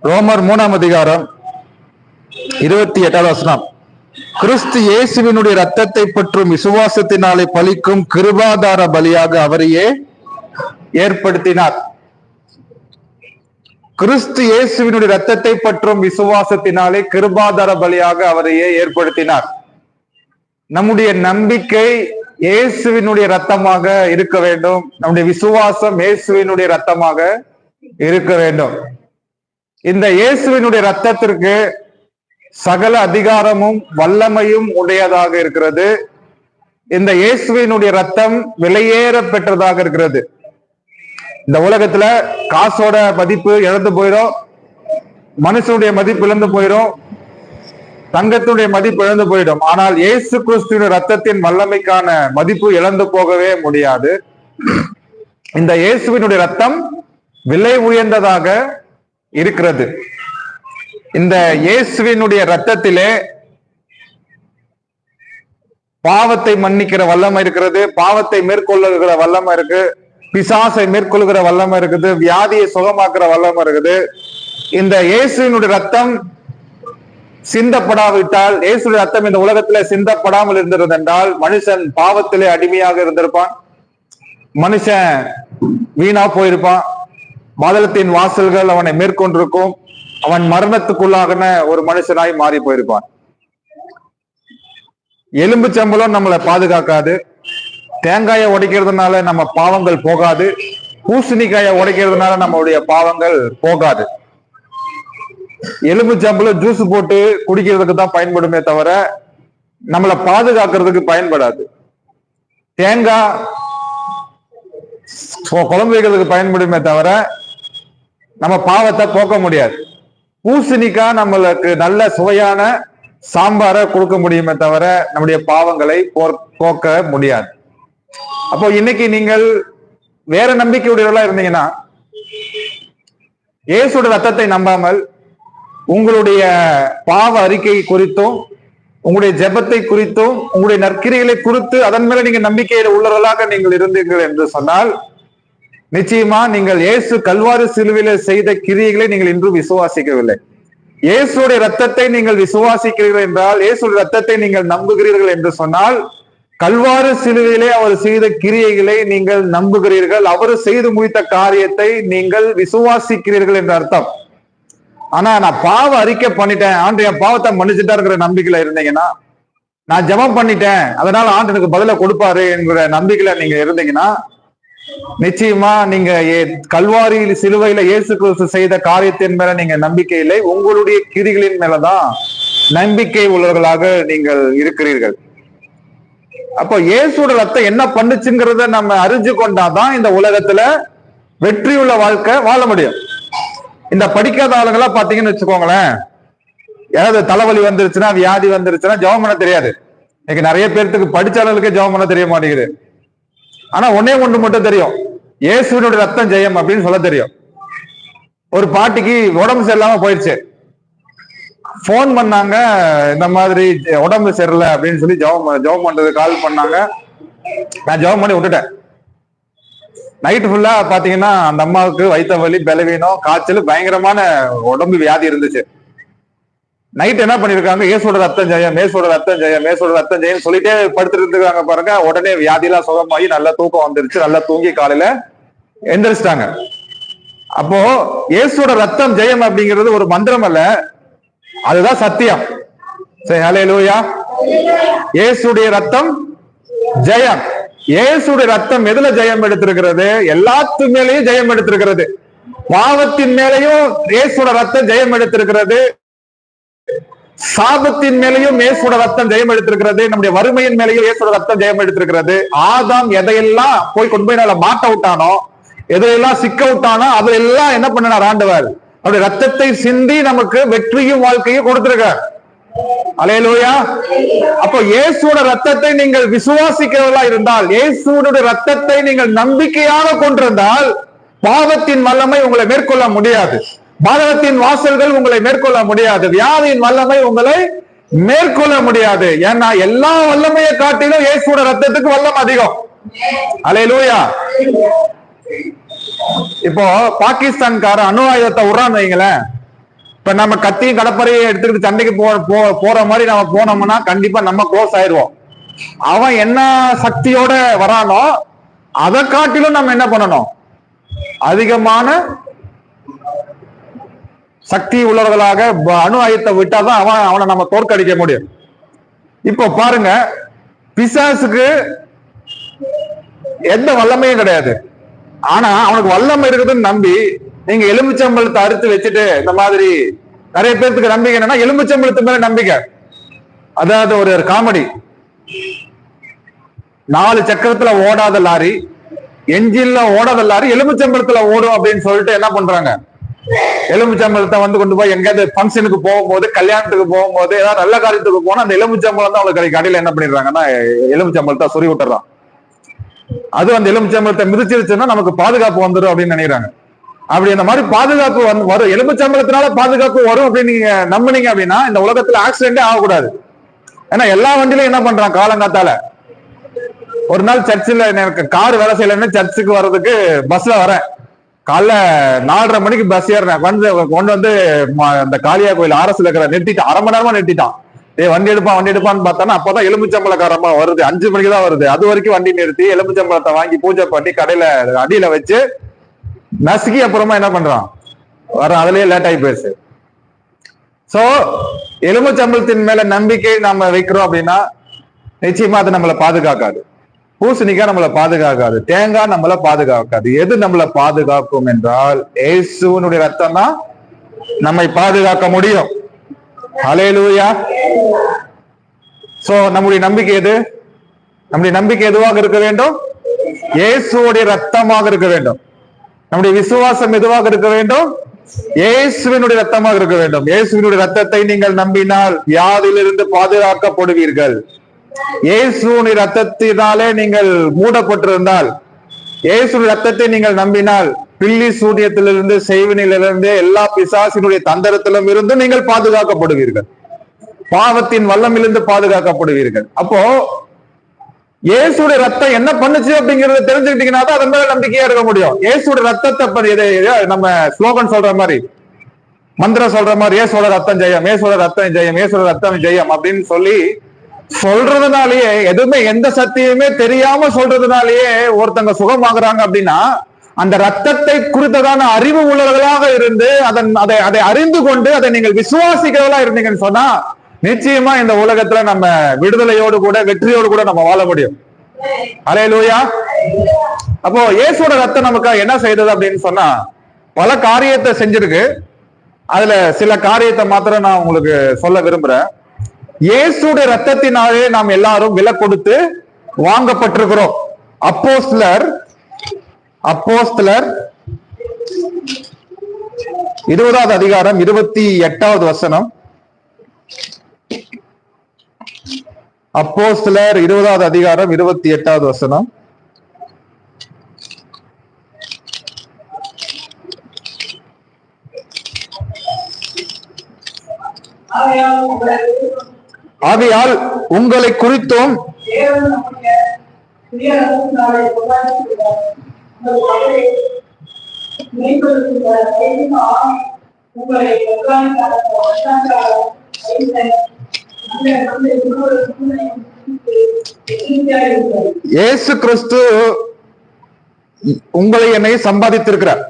ரோமர் 3ஆம் அதிகாரம் 28வது வசனம். கிறிஸ்து இயேசுவினுடைய இரத்தத்தை பற்றும் விசுவாசத்தினாலே பலிக்கும் கிருபாதார பலியாக அவரையே ஏற்படுத்தினார். கிறிஸ்து இயேசுவினுடைய இரத்தத்தை பற்றும் விசுவாசத்தினாலே கிருபாதார பலியாக அவரையே ஏற்படுத்தினார். நம்முடைய நம்பிக்கை இயேசுவினுடைய இரத்தமாக இருக்க வேண்டும். நம்முடைய விசுவாசம் இயேசுவினுடைய இரத்தமாக இருக்க வேண்டும். இந்த இயேசுவினுடைய இரத்தத்திற்கு சகல அதிகாரமும் வல்லமையும் உடையதாக இருக்கிறது. இந்த இயேசுவினுடைய இரத்தம் விலையேற பெற்றதாக இருக்கிறது. இந்த உலகத்துல காசோட மதிப்பு இழந்து போயிடும், மனுஷனுடைய மதிப்பு இழந்து போயிடும், தங்கத்தினுடைய மதிப்பு இழந்து போயிடும். ஆனால் இயேசு கிறிஸ்துவின் இரத்தத்தின் வல்லமைக்கான மதிப்பு இழந்து போகவே முடியாது. இந்த இயேசுவினுடைய இரத்தம் விலை உயர்ந்ததாக இருக்கிறது. இந்த இயேசுவினுடைய இரத்தத்திலே பாவத்தை மன்னிக்கிற வல்லமை இருக்கிறது, பாவத்தை மேற்கொள்ளுகிற வல்லமை இருக்கு, பிசாசை மேற்கொள்ளுகிற வல்லமை இருக்குது, வியாதியை சுகமாக்குற வல்லமை இருக்குது. இந்த இயேசுவினுடைய ரத்தம் சிந்தப்படாவிட்டால், இயேசுடைய ரத்தம் இந்த உலகத்திலே சிந்தப்படாமல் இருந்திருந்தால் மனுஷன் பாவத்திலே அடிமையாக இருந்திருப்பான், மனுஷன் வீணா போயிருப்பான், பாதாளத்தின் வாசல்கள் அவனை மேற்கொண்டிருக்கும், அவன் மரணத்துக்குள்ளாகன ஒரு மனுஷனாய் மாறி போயிருப்பான். எலும்பு சம்பளம் நம்மளை பாதுகாக்காது, தேங்காயை உடைக்கிறதுனால நம்ம பாவங்கள் போகாது, பூசணிக்காயை உடைக்கிறதுனால நம்மளுடைய பாவங்கள் போகாது. எலும்பு சம்பளம் ஜூஸ் போட்டு குடிக்கிறதுக்கு தான் பயன்படுமே தவிர நம்மளை பாதுகாக்கிறதுக்கு பயன்படாது. தேங்காய் குழம்பு வைக்கிறதுக்கு பயன்படுமே தவிர நம்ம பாவத்தை போக்க முடியாது. பூசணிக்காய் நம்மளுக்கு நல்ல சுவையான சாம்பாரை கொடுக்க முடியுமே தவிர நம்முடைய பாவங்களை போக்க முடியாது. அப்போ இன்னைக்கு நீங்கள் வேற நம்பிக்கையுடையவர்களா இருந்தீங்கன்னா, இயேசுவோட ரத்தத்தை நம்பாமல் உங்களுடைய பாவ அறிக்கை குறித்தும் உங்களுடைய ஜெபத்தை குறித்தும் உங்களுடைய நற்கிரிகளை குறித்து அதன் மேல நீங்க நம்பிக்கையில உள்ளவர்களாக நீங்கள் இருந்தீர்கள் என்று சொன்னால், நிச்சயமா நீங்கள் இயேசு கல்வாரி சிலுவையில செய்த கிரியைகளை நீங்கள் இன்றும் விசுவாசிக்கவில்லை. இயேசுடைய ரத்தத்தை நீங்கள் விசுவாசிக்கிறீர்கள் என்றால், இயேசுடைய ரத்தத்தை நீங்கள் நம்புகிறீர்கள் என்று சொன்னால், கல்வாரி சிலுவையிலே அவர் செய்த கிரியைகளை நீங்கள் நம்புகிறீர்கள், அவர் செய்து முடித்த காரியத்தை நீங்கள் விசுவாசிக்கிறீர்கள் என்ற அர்த்தம். ஆனா நான் பாவ அறிக்கை பண்ணிட்டேன், ஆண்டு என் பாவத்தை மன்னிச்சுட்டாருங்கிற நம்பிக்கையில இருந்தீங்கன்னா, நான் ஜெபம் பண்ணிட்டேன் அதனால ஆண்டு எனக்கு பதில கொடுப்பாரு என்கிற நம்பிக்கையில நீங்க இருந்தீங்கன்னா, நிச்சயமா நீங்க கல்வாரி சிலுவையில இயேசு கிறிஸ்து செய்த காரியத்தின் மேல நீங்க நம்பிக்கை இல்லை, உங்களுடைய கிரிகளின் மேலதான் நம்பிக்கை உள்ளவர்களாக நீங்கள் இருக்கிறீர்கள். அப்போ இயேசுவோட ரத்தம் என்ன பண்ணுச்சுங்கிறத நம்ம அறிஞ்சு கொண்டாதான் இந்த உலகத்துல வெற்றியுள்ள வாழ்க்கை வாழ முடியும். இந்த படிக்காத ஆளுங்கெல்லாம் பாத்தீங்கன்னு வச்சுக்கோங்களேன், ஏதாவது தலைவலி வந்துருச்சுன்னா, வியாதி வந்துருச்சுன்னா ஜெபம் பண்ண தெரியாது. இன்னைக்கு நிறைய பேருக்கு படிச்சாளர்களுக்கே ஜெபம் பண்ண தெரிய மாட்டேங்குது. ஆனா ஒன்னே ஒன்று மட்டும் தெரியும், இயேசுவினுடைய ரத்தம் ஜெயம் அப்படின்னு சொல்ல தெரியும். ஒரு பாட்டிக்கு உடம்பு சரியில்லாம போயிடுச்சு, போன் பண்ணாங்க, இந்த மாதிரி உடம்பு சரியில்லை அப்படின்னு சொல்லி ஜெபம் பண்றது கால் பண்ணாங்க. நான் ஜெபம் பண்ணி விட்டுட்டேன். நைட்டு ஃபுல்லா பாத்தீங்கன்னா அந்த அம்மாவுக்கு வயிற்று வலி, பலவீனம், காய்ச்சல், பயங்கரமான உடம்பு வியாதி இருந்துச்சு. நைட் என்ன பண்ணிருக்காங்க, இயேசுவோட ரத்தம் ஜெயம், இயேசுவோட ரத்தம் ஜெயம், இயேசுவோட ரத்தம் ஜெயம் சொல்லிட்டே படுத்துட்டு இருக்காங்க பாருங்க. உடனே வியாதியெல்லாம் சுகமாகி நல்லா தூக்கம் வந்துருச்சு, நல்லா தூங்கி காலையில எந்திரிச்சிட்டாங்க. அப்போ இயேசுவோட ரத்தம் ஜெயம் அப்படிங்கிறது ஒரு மந்திரம் அல்ல, அதுதான் சத்தியம். சரி, ஹல்லேலூயா. இயேசுடைய ரத்தம் ஜெயம். இயேசுடைய ரத்தம் எதுல ஜெயம் எடுத்திருக்கிறது? எல்லாத்து மேலேயும் ஜெயம் எடுத்திருக்கிறது. பாவத்தின் மேலேயும் இயேசுவோட ரத்தம் ஜெயம் எடுத்திருக்கிறது, சாபத்தின் மேலேயும் இயேசுவோட ரத்தம் ஜெயம் எடுத்திருக்கிறது, நம்முடைய வறுமையின் மேலேயும் இயேசுவோட ரத்தம் ஜெயம் எடுத்திருக்கிறது. ஆதாம் எதையெல்லாம் போய் கொண்டு போய் மாட்ட விட்டானோ, எதையெல்லாம் சிக்க விட்டானோ, அதெல்லாம் என்ன பண்ணார் ஆண்டவர்? அவருடைய ரத்தத்தை சிந்தி நமக்கு வெற்றியும் வாழ்க்கையும் கொடுத்திருக்கார். அல்லேலூயா. அப்போ இயேசுவோட ரத்தத்தை நீங்கள் விசுவாசிக்கிறவர்களா இருந்தால், இயேசுவோட ரத்தத்தை நீங்கள் நம்பிக்கையாக கொண்டிருந்தால், பாவத்தின் வல்லமை உங்களை மேற்கொள்ள முடியாது, பாதகத்தின் வாசல்கள் உங்களை மேற்கொள்ள முடியாது, வியாதியின் வல்லமை உங்களை மேற்கொள்ள முடியாது. ஏன்னா எல்லா வல்லமையை காட்டிலும் இயேசுவோட ரத்தத்துக்கு வல்லம் அதிகம். அல்லேலூயா. இப்போ பாகிஸ்தான்கார அணு ஆயுதத்தை விடுறான்னு வைங்களேன், இப்ப நம்ம கத்தியும் கடப்பறையை எடுத்துக்கிட்டு சண்டைக்கு போற மாதிரி நம்ம போனோம்னா கண்டிப்பா நம்ம க்ளோஸ் ஆயிடுவோம். அவன் என்ன சக்தியோட வரானோ அதை காட்டிலும் நம்ம என்ன பண்ணணும், அதிகமான சக்தி உள்ளவர்களாக அணு ஆயுதத்தை விட்டாதான் அவனை நம்ம தோற்கடிக்க முடியும். இப்போ பாருங்க, பிசாசுக்கு எந்த வல்லமையும் கிடையாது. ஆனா அவனுக்கு வல்லமை இருக்குதுன்னு நம்பி நீங்க எலுமிச்சம்பழத்தை அறுத்து வச்சுட்டு, இந்த மாதிரி நிறைய பேருக்கு நம்பிக்கை என்னன்னா எலுமிச்சம்பழத்து மேல நம்பிக்கை. அதாவது ஒரு காமெடி, 4 சக்கரத்துல ஓடாத லாரி, என்ஜின்ல ஓடாத லாரி எலுமிச்சம்பழத்துல ஓடும் அப்படின்னு சொல்லிட்டு என்ன பண்றாங்க, எலுமிச்சம்பழத்தை கொண்டு போய் எங்கேயாவது ஃபங்க்ஷனுக்கு போகும்போது, கல்யாணத்துக்கு போகும்போது, ஏதாவது நல்ல காரியத்துக்கு போனா அந்த எலுமிச்சம்பழம் தான் அவங்களுக்கு கடையில என்ன பண்ணிடுறாங்கன்னா எலுமிச்சம்பழத்தை சொறி விட்டுறான். அது அந்த எலுமிச்சம்பழத்தை மிதிச்சிருச்சுன்னா நமக்கு பாதுகாப்பு வந்துடும் அப்படின்னு நினைக்கிறாங்க. அப்படி அந்த மாதிரி பாதுகாப்பு வரும், எலுமிச்சம்பழத்தினால பாதுகாப்பு வரும் அப்படின்னு நீங்க நம்பினீங்க அப்படின்னா இந்த உலகத்துல ஆக்சிடென்டே ஆகக்கூடாது. ஏன்னா எல்லா வண்டியிலும் என்ன பண்றான், காலங்காத்தால ஒரு நாள் சர்ச்சில் எனக்கு கார் வேலை செய்யலன்னு சர்ச்சுக்கு வர்றதுக்கு பஸ்ல வரேன். காலைல 4:30 மணிக்கு பஸ் ஏறினேன். கொண்டு வந்து இந்த காளியா கோயில் ஆர்எஸ்ல இருக்கிற நிறுத்திட்டான், 1/2 மணி நேரமா நிறுத்திட்டான். வண்டி எடுப்பான்னு பார்த்தானா அப்பதான் எலுமிச்சம்பழக்காரமா வருது, 5 மணிக்கு தான் வருது. அது வரைக்கும் வண்டி நிறுத்தி எலுமிச்சம்பழத்தை வாங்கி பூஜை பண்ணி கடையில அடியில வச்சு நசுக்கி அப்புறமா என்ன பண்றான் வர, அதுலயே லேட் ஆகி போயிடுச்சு. சோ எலுமிச்சம்பழத்தின் மேல நம்பிக்கை நம்ம வைக்கிறோம் அப்படின்னா நிச்சயமா அது நம்மளை பாதுகாக்காது. பூசணிக்காய் நம்மளை பாதுகாக்காது, தேங்காய் நம்மளை பாதுகாக்காது. எது நம்மளை பாதுகாக்கும் என்றால் இயேசுவினுடைய ரத்தம் தான் நம்மை பாதுகாக்க முடியும். ஹல்லேலூயா. சோ நம்முடைய நம்பிக்கை எது? நம்முடைய நம்பிக்கை எதுவாக இருக்க வேண்டும்? இயேசுடைய ரத்தமாக இருக்க வேண்டும். நம்முடைய விசுவாசம் எதுவாக இருக்க வேண்டும்? இயேசுவினுடைய ரத்தமாக இருக்க வேண்டும். இயேசுவினுடைய ரத்தத்தை நீங்கள் நம்பினால் வியாதியிலிருந்து பாதுகாக்கப்படுவீர்கள். இயேசுவின் ரத்தத்தினாலே நீங்கள் மூடப்பட்டிருந்தால், இயேசுவின் ரத்தத்தை நீங்கள் நம்பினால் பில்லி சூனியத்திலிருந்து, செய்வினிலிருந்து, எல்லா பிசாசினுடைய தந்திரத்திலும் இருந்து நீங்கள் பாதுகாக்கப்படுவீர்கள். பாவத்தின் வல்லமிலிருந்து பாதுகாக்கப்படுவீர்கள். அப்போ இயேசுடைய ரத்தம் என்ன பண்ணுச்சு அப்படிங்கறத தெரிஞ்சுக்கிட்டீங்கன்னா தான் அதன் மேல நம்பிக்கையா இருக்க முடியும். இயேசுடைய ரத்தத்தை நம்ம ஸ்லோகன் சொல்ற மாதிரி, மந்திரம் சொல்ற மாதிரி, இயேசுவோட ரத்தம் ஜெயம், இயேசுவோட ரத்தம் ஜெயம், இயேசுவோட ரத்தம் ஜெயம் அப்படின்னு சொல்லி சொல்றதுனாலயே, எதுவுமே எந்த சத்தியமே தெரியாம சொல்றதுனாலயே ஒருத்தங்க சுகமாகறாங்க அப்படின்னா அந்த ரத்தத்தை குறித்ததான அறிவு உள்ளவர்களாக இருந்து அதை அறிந்து கொண்டு அதை நீங்கள் விசுவாசிக்கிறவர்களா இருந்தீங்கன்னு சொன்னா நிச்சயமா இந்த உலகத்துல நம்ம விடுதலையோடு கூட வெற்றியோடு கூட நம்ம வாழ முடியும். ஹல்லேலூயா. அப்போ இயேசுவோட ரத்தம் நமக்கு என்ன செய்தது அப்படின்னு சொன்னா பல காரியத்தை செஞ்சிருக்கு. அதுல சில காரியத்தை மாத்திரம் நான் உங்களுக்கு சொல்ல விரும்புறேன். இயேசுடைய ரத்தத்தினாலே நாம் எல்லாரும் விலை கொடுத்து வாங்கப்பட்டிருக்கிறோம். அப்போஸ்தலர் 20வது அதிகாரம் 28வது வசனம். அப்போஸ்தலர் 20வது அதிகாரம் 28வது வசனம். ஆகையால் உங்களை குறித்தும் இயேசு கிறிஸ்து உங்களை என்னை சம்பாதித்திருக்கிறார்.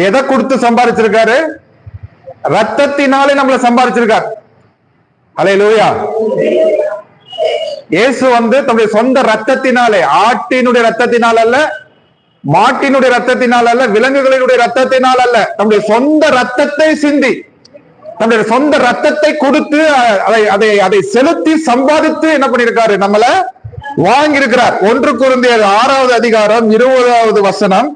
எதை கொடுத்து சம்பாதிச்சிருக்காரு? ரத்தத்தினாலே நம்மளை சம்பாதிச்சிருக்கார். ஹல்லேலூயா. இயேசு தன்னுடைய சொந்த ரத்தத்தினாலே, ஆட்டினுடைய ரத்தத்தினால் அல்ல, மாட்டினுடைய ரத்தத்தினால் அல்ல, விலங்குகளினுடைய ரத்தத்தினால் அல்ல, தன்னுடைய சொந்த ரத்தத்தை சிந்தி, தன்னுடைய சொந்த ரத்தத்தை கொடுத்து அதை செலுத்தி சம்பாதித்து என்ன பண்ணிருக்காரு? நம்மள வாங்கி இருக்கிறார். 1 கொரிந்தியர் 6வது அதிகாரம் 20வது வசனம்.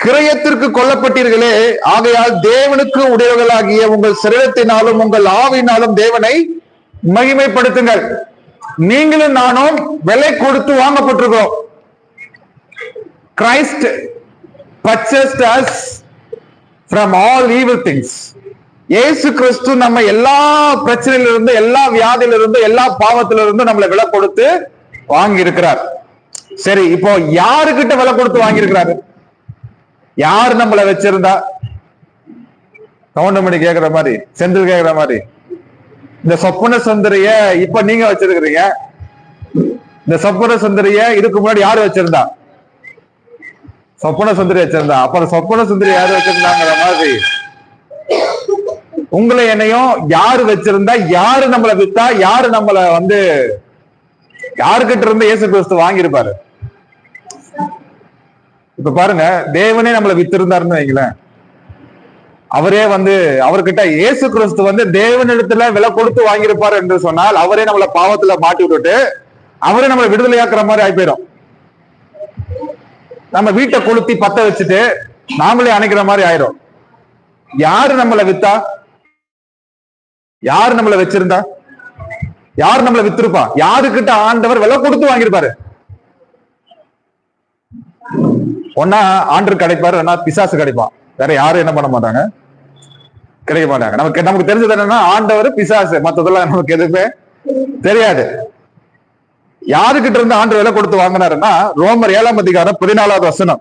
கிரயத்திற்கு கொல்லப்பட்டீர்களே, ஆகையால் தேவனுக்கு உடையவர்களாகிய உங்கள் சரீரத்தினாலும் உங்கள் ஆவியினாலும் தேவனை மகிமைப்படுத்துங்கள். நீங்களும் நானும் விலை கொடுத்து வாங்கப்பட்டிருக்கிறோம். Christ purchased us from all evil things. இயேசு கிறிஸ்து நம்ம எல்லா பிரச்சனையிலிருந்து, எல்லா வியாதியிலிருந்து, எல்லா பாவத்திலிருந்து நம்மளை விலை கொடுத்து வாங்கி இருக்கிறார். சரி, இப்போ யாருக்கிட்ட விலை கொடுத்து வாங்கி இருக்கிறாரு? யார் நம்மளை வச்சிருந்தா? கவுண்டமணி கேக்குற மாதிரி, செந்தில் கேக்குற மாதிரி, இந்த சொப்பன சுந்தரிய இப்ப நீங்க வச்சிருக்கிறீங்க. இந்த சொப்பன சுந்தரிய இதுக்கு முன்னாடி யாரு வச்சிருந்தா? சொப்பன சுந்தரி வச்சிருந்தா. அப்புறம் சொப்பன சுந்தரி யாரு வச்சிருந்தாங்கிற மாதிரி உங்களை என்னையும் யாரு வச்சிருந்தா, யாரு நம்மளை வித்தா, யாரு நம்மளை யாருக்கிட்ட இருந்து இயேசு கிறிஸ்து வாங்கியிருப்பாரு? இப்ப பாருங்க, தேவனே நம்மளை வித்திருந்தாருன்னு வைங்களேன், அவரே அவர்கிட்ட இயேசு கிறிஸ்து தேவனிடத்துல விலை கொடுத்து வாங்கியிருப்பாரு என்று சொன்னால், அவரே நம்மளை பாவத்துல மாட்டி விட்டுட்டு அவரே நம்மளை விடுதலையாக்குற மாதிரி ஆகி போயிடும். நம்ம வீட்டை கொளுத்தி பத்த வச்சுட்டு நாமளே அணைக்கிற மாதிரி ஆயிரும். யாரு நம்மளை வித்தா? யாரு நம்மளை வச்சிருந்தா? யாரு நம்மளை வித்திருப்பா? யாருக்கிட்ட ஆண்டவர் விலை கொடுத்து வாங்கியிருப்பாரு? ஒன்னா ஆண்டர் கிடைப்பாரு, இல்லைன்னா பிசாசு கிடைப்பான். வேற யாரும் என்ன பண்ண மாட்டாங்க, கிடைக்க மாட்டாங்க. நமக்கு தெரிஞ்சது என்னன்னா ஆண்டவர், பிசாசு, மத்ததெல்லாம் நமக்கு எதுவுமே தெரியாது. யாருக்கிட்ட இருந்து ஆண்டு விலை கொடுத்து வாங்கினாருன்னா, ரோமர் 7ஆம் அதிகாரம் 14வது வசனம்.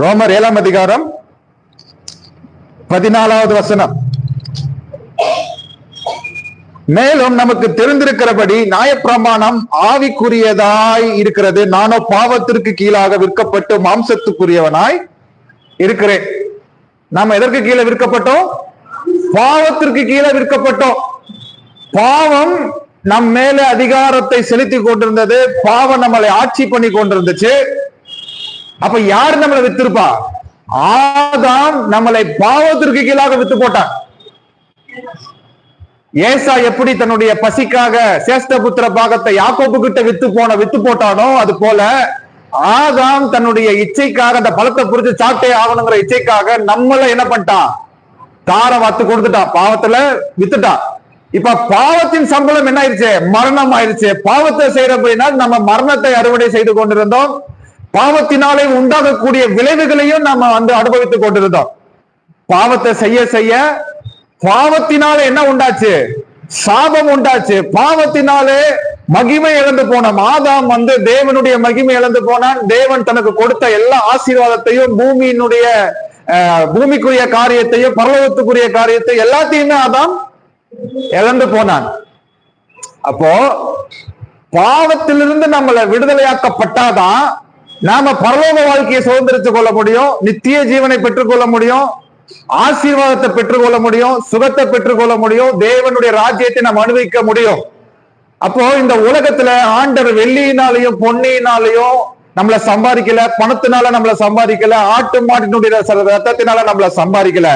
ரோமர் 7ஆம் அதிகாரம் 14வது வசனம். மேலும் நமக்கு தெரிந்திருக்கிறபடி நியாயப்பிரமாணம் ஆவிக்குரியதாய் இருக்கிறது, நானோ பாவத்திற்கு கீழாக விற்கப்பட்டு மாம்சத்துக்குரியவனாய் இருக்கிறேன். நாம எதற்கு கீழே விற்கப்பட்டோம்? பாவத்திற்கு கீழே விற்கப்பட்டோம். பாவம் நம் மேல அதிகாரத்தை செலுத்தி கொண்டிருந்தது. பாவம் நம்மளை ஆட்சி பண்ணி கொண்டிருந்துச்சு. அப்ப யார் நம்மளை வித்திருப்பா? ஆதாம் நம்மளை பாவத்திற்கு கீழாக வித்து போட்டான். ஏசா எப்படி தன்னுடைய பசிக்காக சேஷ்டபுத்திர பாகத்தை யாக்கோபு கிட்ட வித்து போட்டானோ, அது போல ஆதாம் தன்னுடைய இச்சைக்காக அந்த பழத்தை புரிஞ்சு சாப்பிட்டே ஆகணுங்கிற இச்சைக்காக நம்மள என்ன பண்ணிட்டான்? தாரம் வாத்து கொடுத்துட்டான், பாவத்துல வித்துட்டான். இப்ப பாவத்தின் சம்பளம் என்ன ஆயிடுச்சு? மரணம் ஆயிடுச்சு. பாவத்தை செய்யறப்படினா நம்ம மரணத்தை அறுவடை செய்து கொண்டிருந்தோம். பாவத்தினாலே உண்டாகக்கூடிய விளைவுகளையும் நம்ம அனுபவித்துக் கொண்டிருந்தோம். பாவத்தை செய்ய செய்ய பாவத்தினாலே என்ன உண்டாச்சு? சாபம் உண்டாச்சு. பாவத்தினாலே மகிமை இழந்து போனோம். ஆதாம் தேவனுடைய மகிமை இழந்து போனான். தேவன் தனக்கு கொடுத்த எல்லா ஆசீர்வாதத்தையும், பூமிக்குரிய காரியத்தையும், பரலோகத்துக்குரிய காரியத்தை எல்லாத்தையுமே ஆதாம் இழந்து போனான். அப்போ பாவத்திலிருந்து நம்மளை விடுதலையாக்கப்பட்டாதான் நாம பரலோக வாழ்க்கையை சுதந்திரித்துக் கொள்ள முடியும், நித்திய ஜீவனை பெற்றுக்கொள்ள முடியும், ஆசீர்வாதத்தை பெற்றுக்கொள்ள முடியும், சுகத்தை பெற்றுக்கொள்ள முடியும், தேவனுடைய ராஜ்யத்தை நாம் அனுபவிக்க முடியும். அப்போ இந்த உலகத்துல ஆண்டவர் வெள்ளியினாலையும் பொன்னியினாலையும் நம்மளை சம்பாதிக்கல, பணத்தினால நம்மளை சம்பாதிக்கல, ஆட்டு மாட்டினுடைய ரத்தத்தினால நம்மளை சம்பாதிக்கல,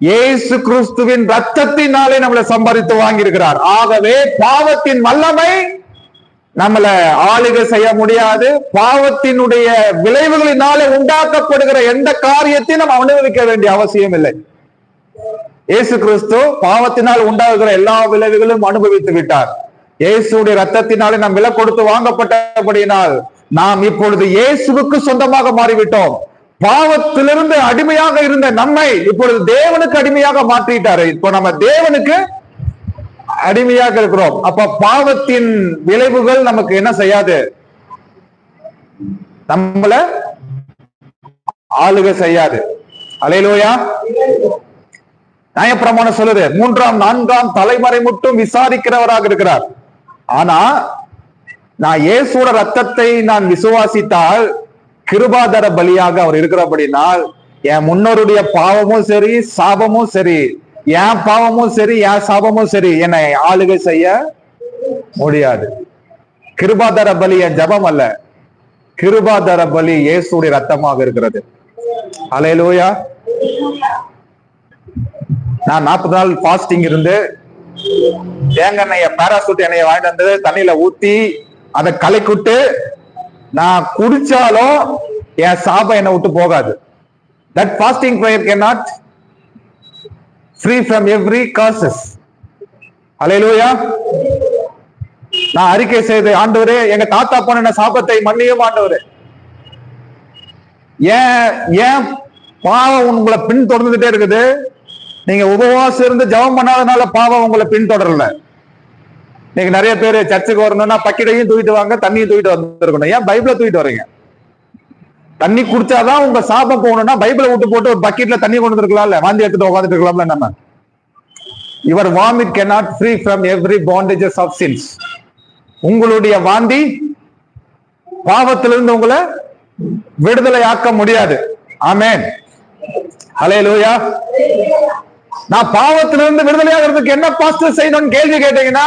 இயேசு கிறிஸ்துவின் ரத்தத்தினாலே நம்மளை சம்பாதித்து வாங்கி இருக்கிறார். ஆகவே பாவத்தின் வல்லமை நம்மளை ஆளுகை செய்ய முடியாது. பாவத்தினுடைய விளைவுகளினாலே உண்டாக்கப்படுகிற எந்த காரியத்தையும் நம்ம அனுபவிக்க வேண்டிய அவசியம் இல்லை. இயேசு கிறிஸ்து பாவத்தினால் உண்டாகுகிற எல்லா விளைவுகளும் அனுபவித்து விட்டார். இயேசுடைய ரத்தத்தினாலே நாம் விலை கொடுத்து வாங்கப்பட்டபடியினால் நாம் இப்பொழுது இயேசுவுக்கு சொந்தமாக மாறிவிட்டோம். பாவத்திலிருந்து அடிமையாக இருந்த நம்மை இப்பொழுது தேவனுக்கு அடிமையாக மாற்றிட்டாரு. இப்போ நம்ம தேவனுக்கு அடிமையாக இருக்கிறோம். அப்ப பாவத்தின் விளைவுகள் நமக்கு என்ன செய்யாது? நம்மள ஆளுகை செய்யாது. அல்லேலூயா. நியாயப்பிரமாணம் சொல்லுது, 3ஆம் 4ஆம் தலைமுறை மட்டும் விசாரிக்கிறவராக இருக்கிறார். ஆனா நான் இயேசுவோட ரத்தத்தை நான் விசுவாசித்தால் கிருபாதர பலியாக அவர் இருக்கிறபடினால் என் முன்னோருடைய பாவமும் சரி, சாபமும் சரி, என் பாவமும் சரி, என் சாபமும் சரி என்னை ஆளுகை செய்ய முடியாது. கிருபாதர பலி என் ஜபம் அல்ல, கிருபாதர பலி இயேசுடைய ரத்தமாக இருக்கிறது. அல்லேலூயா. நான் 40 நாள் பாஸ்டிங் இருந்து தேங்காய் எண்ணெய பாராசூட் எண்ணெயை வாங்கிட்டு வந்து தண்ணியில ஊத்தி அதை கலைக்குட்டு நான் குடிச்சாலும் என் சாபம் என்னை விட்டு போகாது. That fasting prayer cannot free from every causes. அல்லேலூயா. நான் அறிக்கை செய்து, ஆண்டவரே எங்க தாத்தா பண்ண சாபத்தை மன்னியும் ஆண்டவரே. ஏன் பாவம் உங்களை பின் தொடர்ந்துட்டே இருக்குது? நீங்க உபவாசம் இருந்து ஜெபம் பண்ணாதனால பாவம் உங்களை பின்தொடரல. நீங்க நிறைய பேர் சர்ச்சுக்கு வரணும்னா பக்கிடையும் தூக்கிட்டு வாங்க, தண்ணியும் தூக்கிட்டு வந்துருக்கணும். ஏன் பைபிளை தூக்கிட்டு வரீங்க? தண்ணி குடிச்சாதான் உங்க சாபம் போகணும்னா பைபிளை விட்டு போட்டு ஒரு பக்கெட்ல தண்ணி கொண்டு இருக்கலாம்ல, வாந்தி எடுத்துட்டு உட்காந்துட்டு இருக்கலாம்ல. நம்ம your vomit cannot free from every bondages of sins. உங்களுடைய வாந்தி பாவத்திலிருந்து உங்களை விடுதலை ஆக்க முடியாது. ஆமென், ஹல்லேலூயா. நான் பாவத்திலிருந்து விடுதலை ஆகிறதுக்கு என்ன பாஸ்டர் செய்யணும்னு கேள்வி கேட்டீங்கன்னா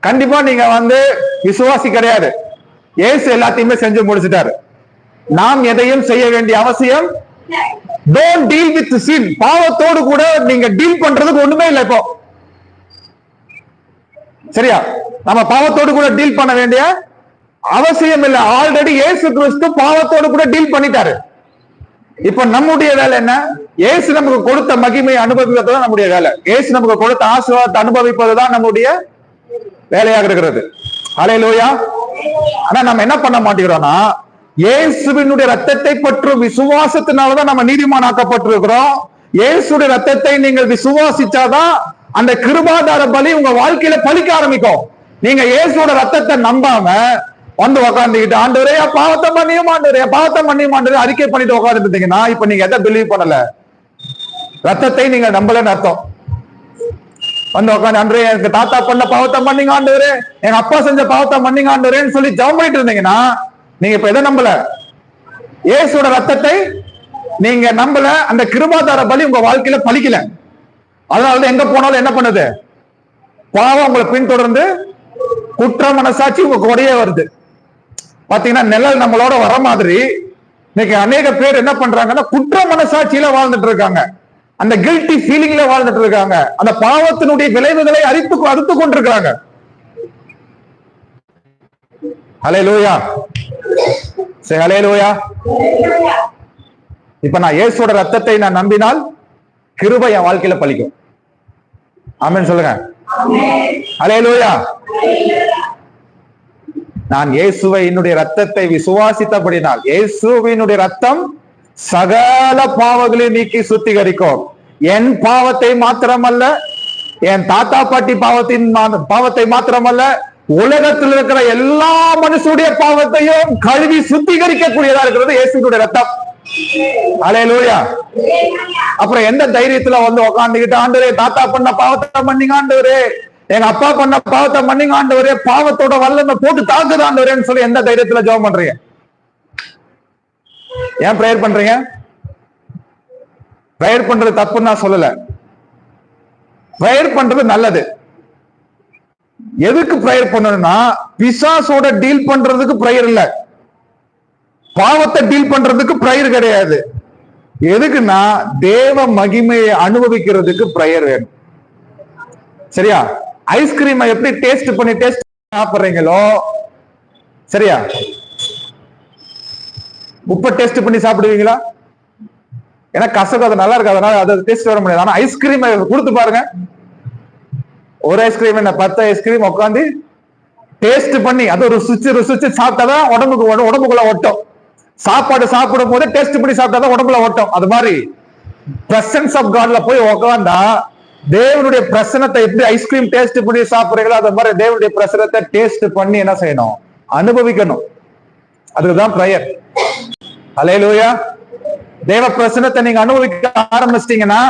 கண்டிப்பா நீங்க விசுவாசி கிடையாது. இயேசு எல்லாத்தையுமே செஞ்சு முடிச்சிட்டாரு. நாம் எதையும் செய்ய வேண்டிய அவசியம். don't deal with sin. பாவத்தோடு கூட நீங்க டீல் பண்றதுக்கு ஒண்ணுமே இல்லை. இப்போ சரியா, நம்ம பாவத்தோடு கூட டீல் பண்ண வேண்டிய அவசியம் இல்லை. ஆல்ரெடி இயேசு கிறிஸ்து பாவத்தோடு கூட டீல் பண்ணிட்டாரு. இப்ப நம்முடைய வேலை என்ன? இயேசு நமக்கு கொடுத்த மகிமையை அனுபவிப்பதுதான் நம்முடைய வேலை. இயேசு நமக்கு கொடுத்த ஆசீர்வாதத்தை அனுபவிப்பதுதான் நம்முடைய வேலையாக இருக்கிறது. ஹல்லேலூயா. ஆனா நம்ம என்ன பண்ண மாட்டேங்கிறோம்னா, இயேசுவினுடைய ரத்தத்தை பற்றும் விசுவாசத்தினாலதான் நம்ம நீதிமானாக்கப்பட்டிருக்கிறோம். இயேசுடைய ரத்தத்தை நீங்கள் விசுவாசிச்சாதான் அந்த கிருபாதார பலி உங்க வாழ்க்கையில பலிக்க ஆரம்பிக்கும். நீங்க இயேசுவோட ரத்தத்தை நம்பாம உட்காந்துக்கிட்டு ஆண்டவரே பாவத்தை மன்னியும் ஆண்டவரே பாவத்தை மன்னியும் ஆண்டவரே அறிக்கை பண்ணிட்டு உட்காந்துட்டு இருந்தீங்கன்னா இப்ப நீங்க எதை பிலீவ் பண்ணல, ரத்தத்தை நீங்க நம்பலன்னு அர்த்தம். உட்காந்து ஆண்டவரே எனக்கு தாத்தா பண்ண பாவத்தை மன்னிங்க ஆண்டவரே, எங்க அப்பா செஞ்ச பாவத்தை மன்னிங்க ஆண்டவரேன்னு சொல்லி ஜெபம் பண்ணிட்டு இருந்தீங்கன்னா நீங்க இப்ப எதை நம்பல? இயேசுவோட ரத்தத்தை நீங்க நம்பல. அந்த கிருபாதார பலி உங்க வாழ்க்கையில பலிக்கல. அதனாலதான் எங்க போனாலும் என்ன பண்ணுது? பாவம் உங்களை பின்தொடர்ந்து குற்ற மனசாட்சி உங்க கூடயே வருது. பாத்தீங்கன்னா நிழல் நம்மளோட வர மாதிரி இன்னைக்கு அநேக பேர் என்ன பண்றாங்கன்னா குற்ற மனசாட்சியில வாழ்ந்துட்டு இருக்காங்க. அந்த கில்ட்டி ஃபீலிங்ல வாழ்ந்துட்டு இருக்காங்க. அந்த பாவத்தினுடைய விளைவுகளை அறுத்து கொண்டிருக்கிறாங்க. ஹல்லேலூயா. சரி, ஹல்லேலூயா. இப்ப நான் இயேசுவோட ரத்தத்தை நான் நம்பினால் கிருபை என் வாழ்க்கையில பலிக்கும். ஆமென் சொல்லுங்க. ஹல்லேலூயா. நான் இயேசுவை என்னுடைய ரத்தத்தை விசுவாசித்தபடினால், இயேசுவினுடைய ரத்தம் சகல பாவங்களையும் நீக்கி சுத்திகரிக்கும். என் பாவத்தை மாத்திரமல்ல, என் தாத்தா பாட்டி பாவத்தை மாத்திரமல்ல, உலகத்தில் இருக்கிற எல்லா மனுஷனுடைய பாவத்தையும் கழுவி சுத்திகரிக்கக்கூடியதா இருக்கிறது இயேசுவினுடைய ரத்தம். ஹல்லேலூயா. அப்புறம் எந்த தைரியத்துல உட்காந்துக்கிட்டு ஆண்டவரே தாத்தா பண்ண பாவத்தை மன்னிங்க ஆண்டவரே, எங்க அப்பா பண்ண பாவத்தை மன்னிங்க ஆண்டவரே, பாவத்தோட வல்லமை போட்டு தாக்குது ஆண்டவரேன்னு சொல்லி எந்த தைரியத்துல ஜெபம் பண்றீங்க? ஏன் பிரேயர் பண்றீங்க? பிரேயர் பண்றது தப்புன்னு நான் சொல்லல. பிரேயர் பண்றது நல்லது. எதுக்கு பிரேயர் பண்ணணும்னா பிசாசோட டீல் பண்றதுக்கு பிரேயர் இல்ல, பாவத்தை டீல் பண்றதுக்கு பிரேயர் கிடையாது. எதுக்குன்னா தேவ மகிமையை அனுபவிக்கிறதுக்கு பிரேயர் வேணும். சரியா? ஐஸ்கிரீமை எப்படி டேஸ்ட் பண்ணி சாப்பிடுறீங்களோ, சரியா, உப்பை டேஸ்ட் பண்ணி சாப்பிடுவீங்களா? ஏன்னா கசக்கு அது நல்லா இருக்கு, அதனால அதை டேஸ்ட் வர முடியாது. ஆனா ஐஸ்கிரீம் கொடுத்து பாருங்க, ஒரு ஐஸ்கிரீம் என்ன 10 ஐஸ்கிரீம் உட்காந்து டேஸ்ட் பண்ணி அது ருசிச்சு சாப்பிட்டாதான் உடம்புக்குள்ள ஒட்டும். சாப்பாடு சாப்பிடும் போது டேஸ்ட் பண்ணி சாப்பிட்டாதான் உடம்புல ஒட்டும். அது மாதிரி பிரசன்ஸ் ஆஃப் காட்ல போய் உட்காந்தா தேவனுடைய பிரசனத்தை எப்படி ஐஸ்கிரீம் டேஸ்ட் பண்ணி சாப்பிடுறீங்களோ அது மாதிரி தேவனுடைய பிரசனத்தை டேஸ்ட் பண்ணி என்ன செய்யணும்? அனுபவிக்கணும். அதுதான் பிரேயர். ஹல்லேலூயா. தேவ பிரசனத்தை நீங்க அனுபவிக்க ஆரம்பிச்சிட்டீங்கன்னா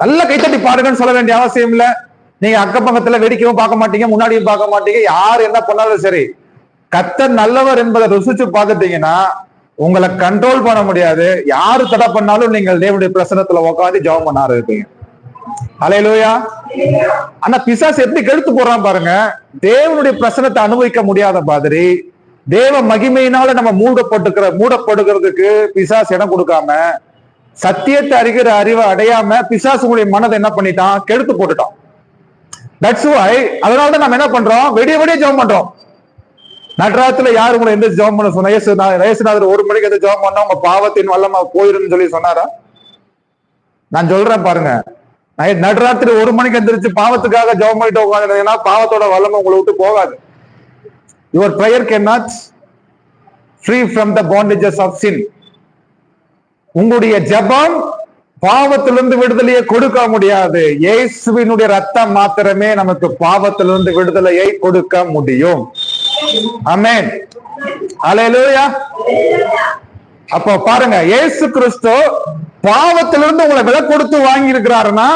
நல்ல கைத்தட்டி பாருங்கன்னு சொல்ல வேண்டிய அவசியம் இல்ல. நீங்க அக்கப்பக்கத்துல வெடிக்கவும் பார்க்க மாட்டீங்க, முன்னாடியும் பார்க்க மாட்டீங்க. யார் என்ன பண்ணாலும் சரி, கர்த்தர் நல்லவர் என்பதை ருசிச்சு பார்த்துட்டீங்கன்னா உங்களை கண்ட்ரோல் பண்ண முடியாது. யாரு தடை பண்ணாலும் நீங்கள் தேவனுடைய பிரசனத்துல உட்காந்து ஜெபம் பண்ண ஆரம்பிப்பீங்க. ஹல்லேலூயா. ஆனா பிசாசு எப்படி கெடுத்து போறான் பாருங்க. தேவனுடைய பிரசனத்தை அனுபவிக்க முடியாத மாதிரி தேவ மகிமையினால நம்ம மூடப்படுகிறதுக்கு பிசாசு இடம் கொடுக்காம, சத்தியத்தை அறிகிற அறிவை அடையாம பிசாசுடைய மனதை என்ன பண்ணிட்டான்? கெடுத்து போட்டுட்டான். தட்ஸ் வை அதனாலதான் நம்ம என்ன பண்றோம்? விடிய ஜெபம் பண்றோம். நட்ராத்துல யாரு உங்களை எந்த ஜெபம் பண்ண சொன்ன? இயேசுநாதர் 1 மணிக்கு எந்த ஜெபம் பண்ணா உங்க பாவத்தின் வல்லமா போயிருன்னு சொல்லி சொன்னாரா? நான் சொல்றேன் பாருங்க, நடுராத்திரி 1 மணிக்கு எந்திரிச்சு பாவத்துக்காக ஜெபம் பண்ணிட்டு உட்காந்துன்னா பாவத்தோட வல்லமை உங்களை விட்டு போகாது. Your prayer cannot free from the bondages of sin. உங்களுடைய ஜெபம் பாவத்திலிருந்து விடுதலையை கொடுக்க முடியாது. இயேசுவினுடைய ரத்தம் மாத்திரமே நமக்கு பாவத்திலிருந்து விடுதலையை கொடுக்க முடியும். ஆமென். ஹல்லேலூயா. அப்போ பாருங்க, இயேசு கிறிஸ்து பாவத்திலிருந்து உங்களை விலை கொடுத்து வாங்கி இருக்கிறாருன்னா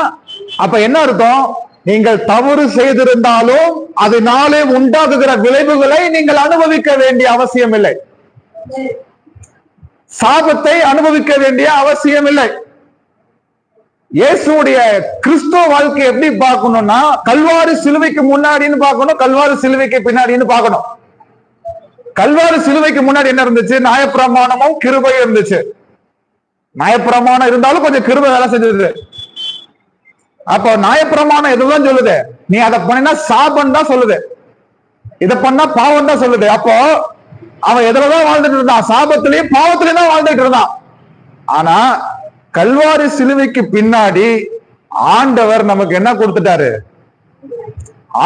அப்ப என்ன அர்த்தம்? நீங்கள் தவறு செய்திருந்தாலும் அதனாலே உண்டாகுகிற விளைவுகளை நீங்கள் அனுபவிக்க வேண்டிய அவசியம் இல்லை. சாபத்தை அனுபவிக்க வேண்டிய அவசியம் இல்லை. இயேசுடைய கிறிஸ்துவ வாழ்க்கை எப்படி பார்க்கணும்னா, கல்வாரி சிலுவைக்கு முன்னாடின்னு பார்க்கணும், கல்வாரி சிலுவைக்கு பின்னாடின்னு பார்க்கணும். கல்வாரி சிலுவைக்கு முன்னாடி என்ன இருந்துச்சு? நியாயப்பிரமாணமும் கிருபையும் இருந்துச்சு. நியாயப்பிரமாணம் இருந்தாலும் கொஞ்சம் கிருபை வேலை செஞ்சது. அப்போ நியாயப்பிரமாணம் எதுதான் சொல்லுது? நீ அதை பண்ணினா சாபம் தான் சொல்லுது, இதை பண்ணா பாவம் தான் சொல்லுது. அப்போ அவன் எதுலதான் வாழ்ந்துட்டு இருந்தான்? சாபத்திலையும் பாவத்திலையும் தான் வாழ்ந்துட்டு இருந்தான். ஆனா கல்வாரி சிலுவைக்கு பின்னாடி ஆண்டவர் நமக்கு என்ன கொடுத்துட்டாரு?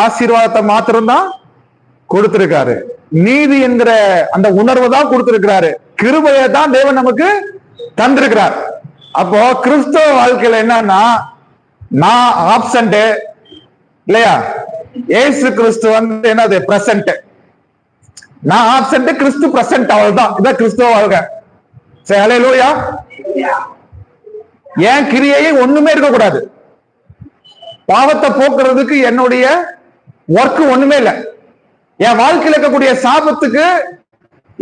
ஆசீர்வாதத்தை மாத்திரம்தான் கொடுத்திருக்காரு. நீதி என்கிற அந்த உணர்வு தான் கொடுத்திருக்கிறாரு. கிருபையை தான் தேவன் நமக்கு தந்திருக்கிறார். அப்போ கிறிஸ்தவ வாழ்க்கையில என்னன்னா, நான் ஆப்சண்ட் இல்லையா, ஏசு கிறிஸ்து வந்து என்னது? பிரசன்ட். நான் ஆப்சண்ட், கிறிஸ்து பிரசன்ட், அவ்வளவுதான். இதான் கிறிஸ்தவ வாழ்க்கை. சரி, ஹல்லேலூயா. ஏன் கிரியையே ஒண்ணுமே இருக்கக்கூடாது. பாவத்தை போக்குறதுக்கு என்னுடைய ஒர்க் ஒண்ணுமே இல்லை. என் வாழ்க்கையில் இருக்கக்கூடிய சாபத்துக்கு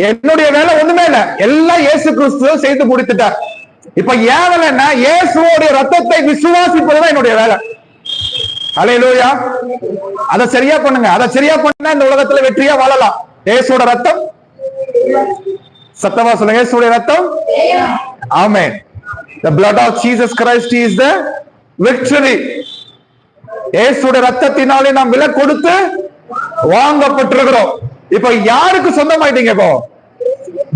என்னுடைய வேலை ஒண்ணுமே இல்லை. எல்லாம் இயேசு கிறிஸ்து செய்து முடித்துட்டார். இப்ப ஏன் வேலைன்னா, இயேசுவோடைய ரத்தத்தை விசுவாசிப்பதுதான் என்னுடைய வேலை. ஹல்லேலூயா. அதை சரியா பண்ணுங்க. அதை சரியா பண்ணா இந்த உலகத்துல வெற்றியா வாழலாம். இயேசுவோட ரத்தம், சத்தமா சொல்லுங்க, இயேசுவோட ரத்தம். ஆமென். The blood of Jesus Christ is the victory. இயேசுவோட ரத்தத்தினாலே நாம் விலை கொடுத்து வாங்கப்பட்டிருக்கிறோம். இப்ப யாருக்கு சொந்தமாயிட்டீங்க? இப்போ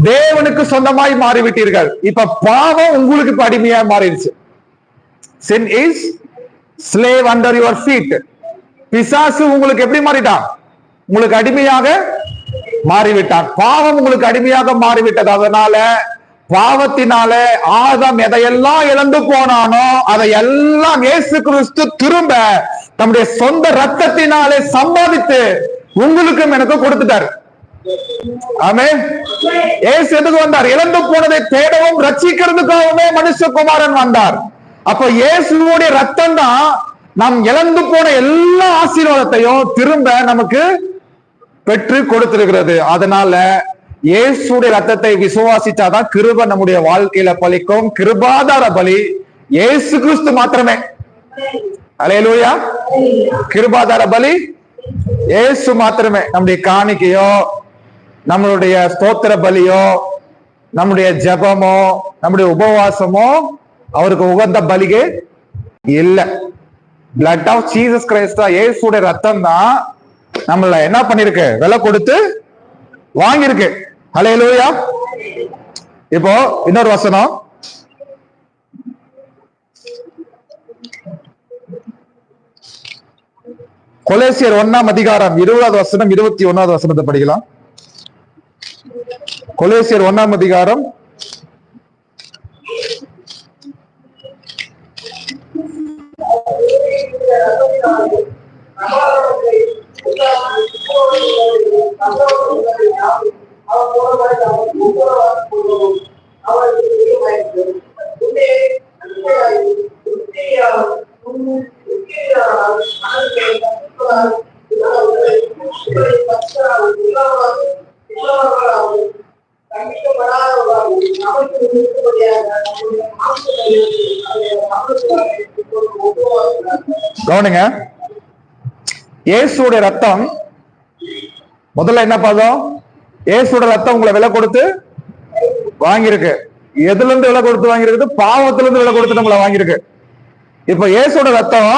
தேவனுக்கு சொந்தமாய் மாறிவிட்டீர்கள். இப்ப பாவம் உங்களுக்கு இப்ப அடிமையா மாறிடுச்சு. Sin is slave under your feet. பிசாசு உங்களுக்கு எப்படி மாறிட்டான்? உங்களுக்கு அடிமையாக மாறிவிட்டான். பாவம் உங்களுக்கு அடிமையாக மாறிவிட்டது. அதனால பாவத்தினால ஆதாம் எதையெல்லாம் இழந்து போனானோ அதையெல்லாம் இயேசு கிறிஸ்து திரும்ப தம்முடைய சொந்த ரத்தத்தினாலே சம்பாதித்து உங்களுக்கும் எனக்கு கொடுத்துட்டார். ஆமென். இயேசு எதுக்கு வந்தார்? இழந்து போனதை தேடவும் ரட்சிக்கிறதுக்காகவே மனுஷகுமாரன் வந்தார். அப்ப இயேசுவோடைய ரத்தம் தான் நாம் இழந்து போன எல்லா ஆசீர்வாதத்தையும் திரும்ப நமக்கு பெற்று கொடுத்திருக்கிறது. அதனால இயேசுடைய ரத்தத்தை விசுவாசிச்சாதான் கிருபை நம்முடைய வாழ்க்கையில பலிக்கும். கிருபாதார பலி இயேசு கிறிஸ்து மாத்திரமே. ஹல்லேலூயா. கிருபாதார பலி இயேசு மாத்திரமே. நம்முடைய காணிக்கையோ, நம்மளுடைய ஸ்தோத்திர பலியோ, நம்முடைய ஜெபமோ, நம்முடைய உபவாசமோ அவருக்கு உகந்த பலிகே இல்ல. பிளட் ஆஃப் ஜீசஸ் கிரைஸ்ட், இயேசுடைய ரத்தம் தான் நம்மள என்ன பண்ணிருக்கு? விலை கொடுத்து வாங்கியிருக்கு. ஹல்லேலூயா. இப்போ இன்னொரு வசனம், கொலேசியர் 1ஆம் அதிகாரம் 20வது வசனம் 21வது வசனத்தை படிக்கலாம். கொலேசியர் 1ஆம் அதிகாரம் 'கவனிங்க, இயேசுடைய ரத்தம் முதல்ல என்ன பார்த்தோம்? இயேசுடைய ரத்தம் உங்களை விலை கொடுத்து வாங்கியிருக்கு. எதுல இருந்து விலை கொடுத்து வாங்கியிருக்கு? பாவத்திலிருந்து விலை கொடுத்து நம்மளை வாங்கியிருக்கு. இப்ப இயேசுடைய ரத்தம்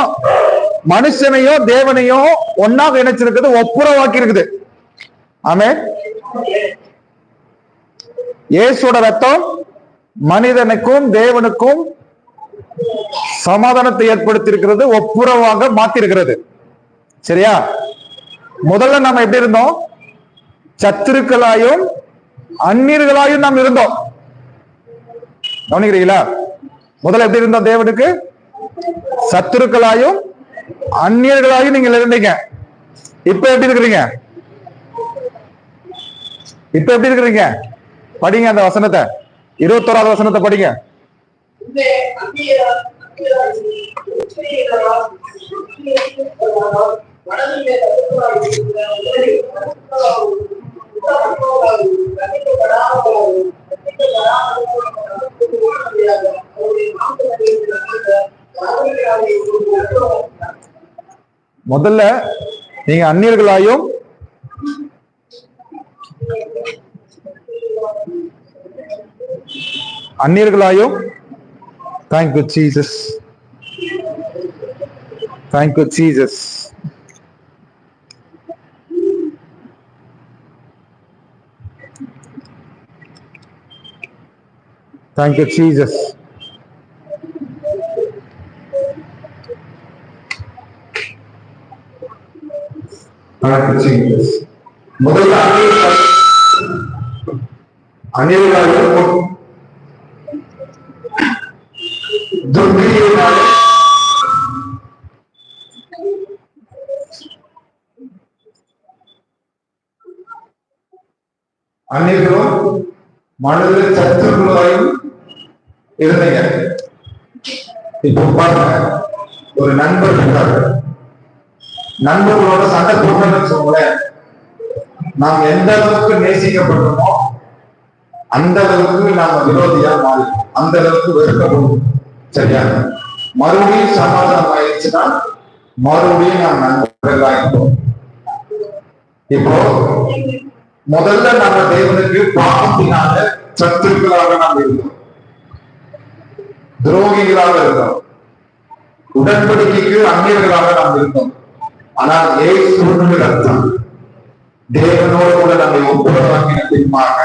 மனுஷனையோ தேவனையோ ஒன்னாக இணைச்சிருக்குது, ஒப்புரவாக்கி இருக்குது. ஆமென். இயேசுடைய ரத்தம் மனிதனுக்கும் தேவனுக்கும் சமாதானத்தை ஏற்படுத்தி இருக்கிறது, ஒப்புரவாக மாத்தி இருக்கிறது. சரியா? முதல்ல நம்ம எப்படி இருந்தோம்? சத்துருக்களாயும் அந்நியர்களாயும் நாம் இருந்தோம். கவனிக்கிறீங்களா? முதல்ல எப்படி இருந்தோம்? தேவனுக்கு சத்துருக்களாயும் அந்நியர்களாயும் நீங்கள் இருந்தீங்க. இப்ப எப்படி இருக்கிறீங்க? இப்ப எப்படி இருக்கிறீங்க? படிங்க அந்த வசனத்தை. 21வது வசனத்தை படிங்க. முதல்ல நீங்க அந்நியர்களாயும் Thank you, Jesus. Thank you, Jesus. Thank you, Jesus. முதல்ல அந்நியர்களாயும் அந்நியர்களும் மனதில் சத்துருக்களாயும் இருந்தீங்க. இப்போ பாருங்க, ஒரு நண்பர் இருக்காரு, நண்பர்களோட சண்டை போட்டோம்னு சொல்லுங்களேன், நாம் எந்த அளவுக்கு நேசிக்கப்படுறோமோ அந்த அளவுக்கு நாம விரோதியா மாறி அந்த அளவுக்கு வெறுக்கப்படும். சரியா? மறுபடியும் சமாதானம் ஆயிடுச்சுன்னா மறுபடியும் நாம் நண்பர்கள் ஆகிட்டோம். இப்போ முதல்ல நம்ம தேவனுக்கு பாவத்தினால சத்துருக்களாக நாம் இருந்தோம், துரோகிகளாக இருந்தோம், உடன்படிக்கைக்கு அந்நியர்களாக நாம் இருந்தோம். ஆனால் இயேசுவின் ரத்தம் தேவனோடு கூட நம்மை ஒப்புரவாக்கின பின்பாக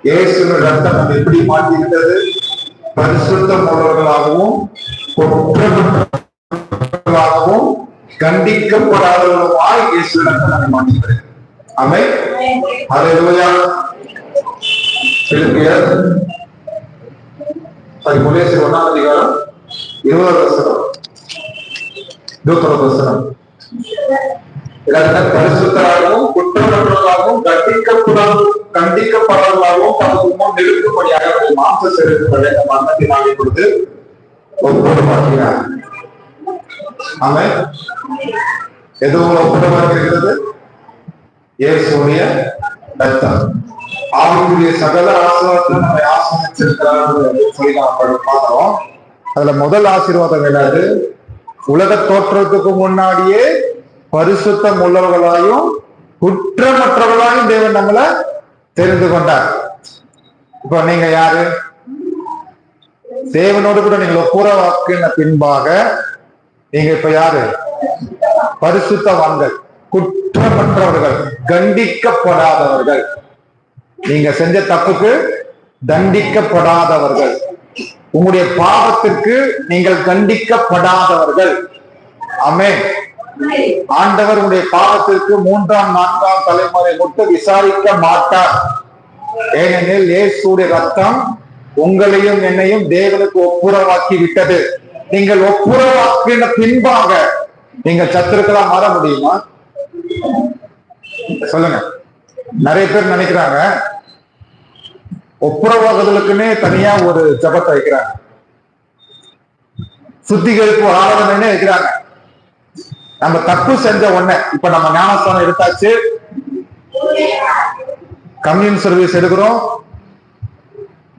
இயேசுவின் ரத்தம் நம்ம எப்படி மாற்றிவிட்டது? பரிசுத்தம் உள்ளவர்களாகவும் குற்றமற்றவர்களாகவும் கண்டிக்கப்படாதவர்களுமாய் இயேசுவின் ரத்தம் நம்மை மாற்றுகிறது. ஆமென். ஹல்லேலூயா. பிலிப்பியர் 1ஆம் அதிகாரம் 20வது வசனம், 21வது வசனம். பரிசுத்தராகவும் குற்றமற்றவர்களாகவும் கண்டிக்கப்படாதவர்களாகவும் தமக்கு முன் நிறுத்தும்படியாக மாம்ச சரீரத்தை மரணத்தினாலே கொடுத்து ஒப்புரவாக்கினார். ஆமென். எதுவும் ஒப்புரவாக்கிறது? இயேசுடைய ரத்தம். ஆவிக்குரிய சகல ஆசீர்வாதத்தை நம்மை ஆசீர்வதிச்சிருக்கிறார் சொல்லி நாம் பார்த்தோம். அதுல முதல் ஆசீர்வாதம் என்னது? உலக தோற்றத்துக்கு முன்னாடியே பரிசுத்தம் உள்ளவர்களாயும் குற்றமற்றவர்களாயும் தேவன் நம்மளை தெரிந்து கொண்டார். இப்ப நீங்க யாரு? தேவனோடு கூட நீங்கள் ஒப்புரவாக்கின பின்பாக நீங்க இப்ப யாரு? பரிசுத்தவான்கள், குற்றமற்றவர்கள், கண்டிக்கப்படாதவர்கள். நீங்க செஞ்ச தப்புக்கு தண்டிக்கப்படாதவர்கள், உங்களுடைய பாவத்திற்கு நீங்கள் கண்டிக்கப்படாதவர்கள். ஆமென். ஆண்டவர் உங்களுடைய பாவத்திற்கு 3ஆம் 4ஆம் தலைமுறை மட்டும் விசாரிக்க மாட்டார். ஏனெனில் இயேசுடைய ரத்தம் உங்களையும் என்னையும் தேவனுக்கு ஒப்புரவாக்கி விட்டது. நீங்கள் ஒப்புரவாக்கின பின்பாக நீங்கள் சத்துருக்களா மாற முடியுமா? சொல்லுங்க. நிறைய பேர் நினைக்கிறாங்க ஒப்புரவாகுதலுக்குன்னே தனியா ஒரு ஜபத்தை வைக்கிறாங்க, சுத்திகரிப்பு ஆராதனை வைக்கிறாங்க. நம்ம தப்பு செஞ்ச உடனே, இப்ப நம்ம ஞானஸ்தானம் எடுத்தாச்சு, கம்யூன் சர்வீஸ் எடுக்கிறோம்,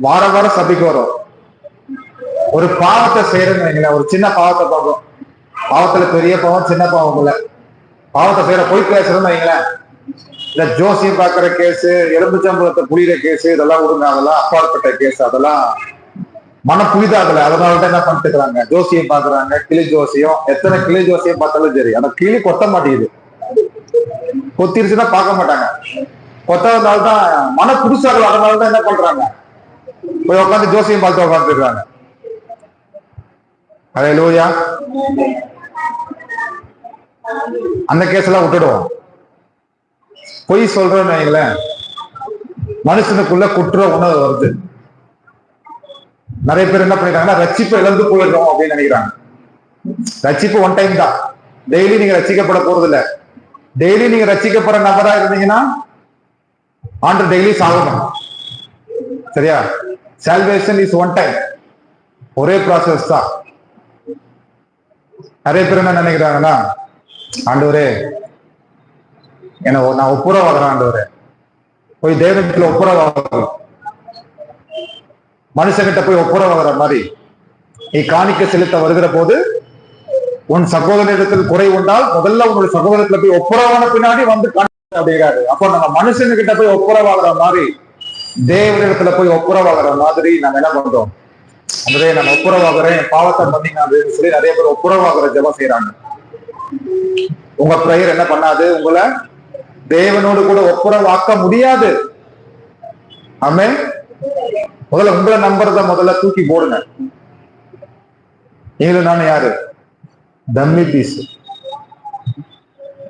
வார வாரம் சபைக்கு வரும். ஒரு பாவத்தை செய்யறேன்னு வைங்களேன், ஒரு சின்ன பாவத்தை பார்க்கும், பாவத்துல பெரிய பாவம் சின்ன பாவம் இல்ல, பாவத்தை செய்யற போய் பேசுறேன்னு வைங்களேன், இல்ல ஜோசியம் பாக்குற கேஸ், எலும்புச்சம்பளத்தை புளிகிற கேஸ், இதெல்லாம் விடுங்க, அதெல்லாம் அப்பாற்பட்ட கேஸ், அதெல்லாம் மன புரிதாகல. அதனாலதான் என்ன பண்ணிட்டுக்கிறாங்க, ஜோசியம் பாக்குறாங்க, கிளி ஜோசியம். எத்தனை கிளி ஜோசியம் பார்த்தாலும் சரி, அந்த கிளி கொத்த மாட்டேங்குது. கொத்திருச்சுன்னா பார்க்க மாட்டாங்க. கொத்ததுனால்தான் மன புதுசாகல. அதனாலதான் என்ன பண்றாங்க, போய் உட்காந்து ஜோசியம் பார்த்து உட்காந்துருக்காங்க. ஹல்லேலூயா. அந்த கேஸ் எல்லாம் விட்டுடுவோம். பொய் சொல்றேன்னு வைங்களேன், மனுஷனுக்குள்ள குற்ற உணர்வு வருது. நிறைய பேர் என்ன பண்ணிட்டாங்கன்னா ரட்சிப்பை இழந்து போயிடுறோம் அப்படின்னு நினைக்கிறாங்க. ரட்சிப்பு ஒன் டைம் தான், டெய்லி நீங்க ரட்சிக்கப்பட போறது இல்ல. டெய்லி நீங்க ரட்சிக்கப்படுற நபரா இருந்தீங்கன்னா ஆண்டு டெய்லி சாகணும். சரியா? சால்வேஷன் இஸ் ஒன் டைம், ஒரே ப்ராசஸ் தான். நிறைய பேர் என்ன நினைக்கிறாங்கன்னா, ஆண்டவரே என்ன நான் ஒப்புரவாகிறேன், ஆண்டவரே போய் தேவனத்துல ஒப்புரவாகிறேன், மனுஷங்கிட்ட போய் ஒப்புரவாகிற மாதிரி நீ காணிக்க செலுத்த வருகிற போது உன் சகோதரத்தில் குறை உண்டால் முதல்ல உன்னுடைய சகோதரத்துல போய் ஒப்புரவான பின்னாடி வந்து அப்படிங்கிறாரு. அப்போ நம்ம மனுஷங்கிட்ட போய் ஒப்புரவாகிற மாதிரி, தேவனிடத்துல போய் ஒப்புரவாகிற மாதிரி நம்ம என்ன பண்றோம்? அதுவே நான் ஒப்புரவாகிறேன், பாவத்தை பண்ணீங்க அப்படின்னு சொல்லி நிறைய பேர் ஒப்புரவாகிற ஜெபம் செய்யறாங்க. உங்க பிரேயர் என்ன பண்ணாது? உங்களை தேவனோடு கூட ஒப்புரவாக்க முடியாது. ஆமென். முதல்ல உங்களை நம்புறத முதல்ல தூக்கி போடுங்க. நீங்களும் நானும் யாரு? Dummy piece.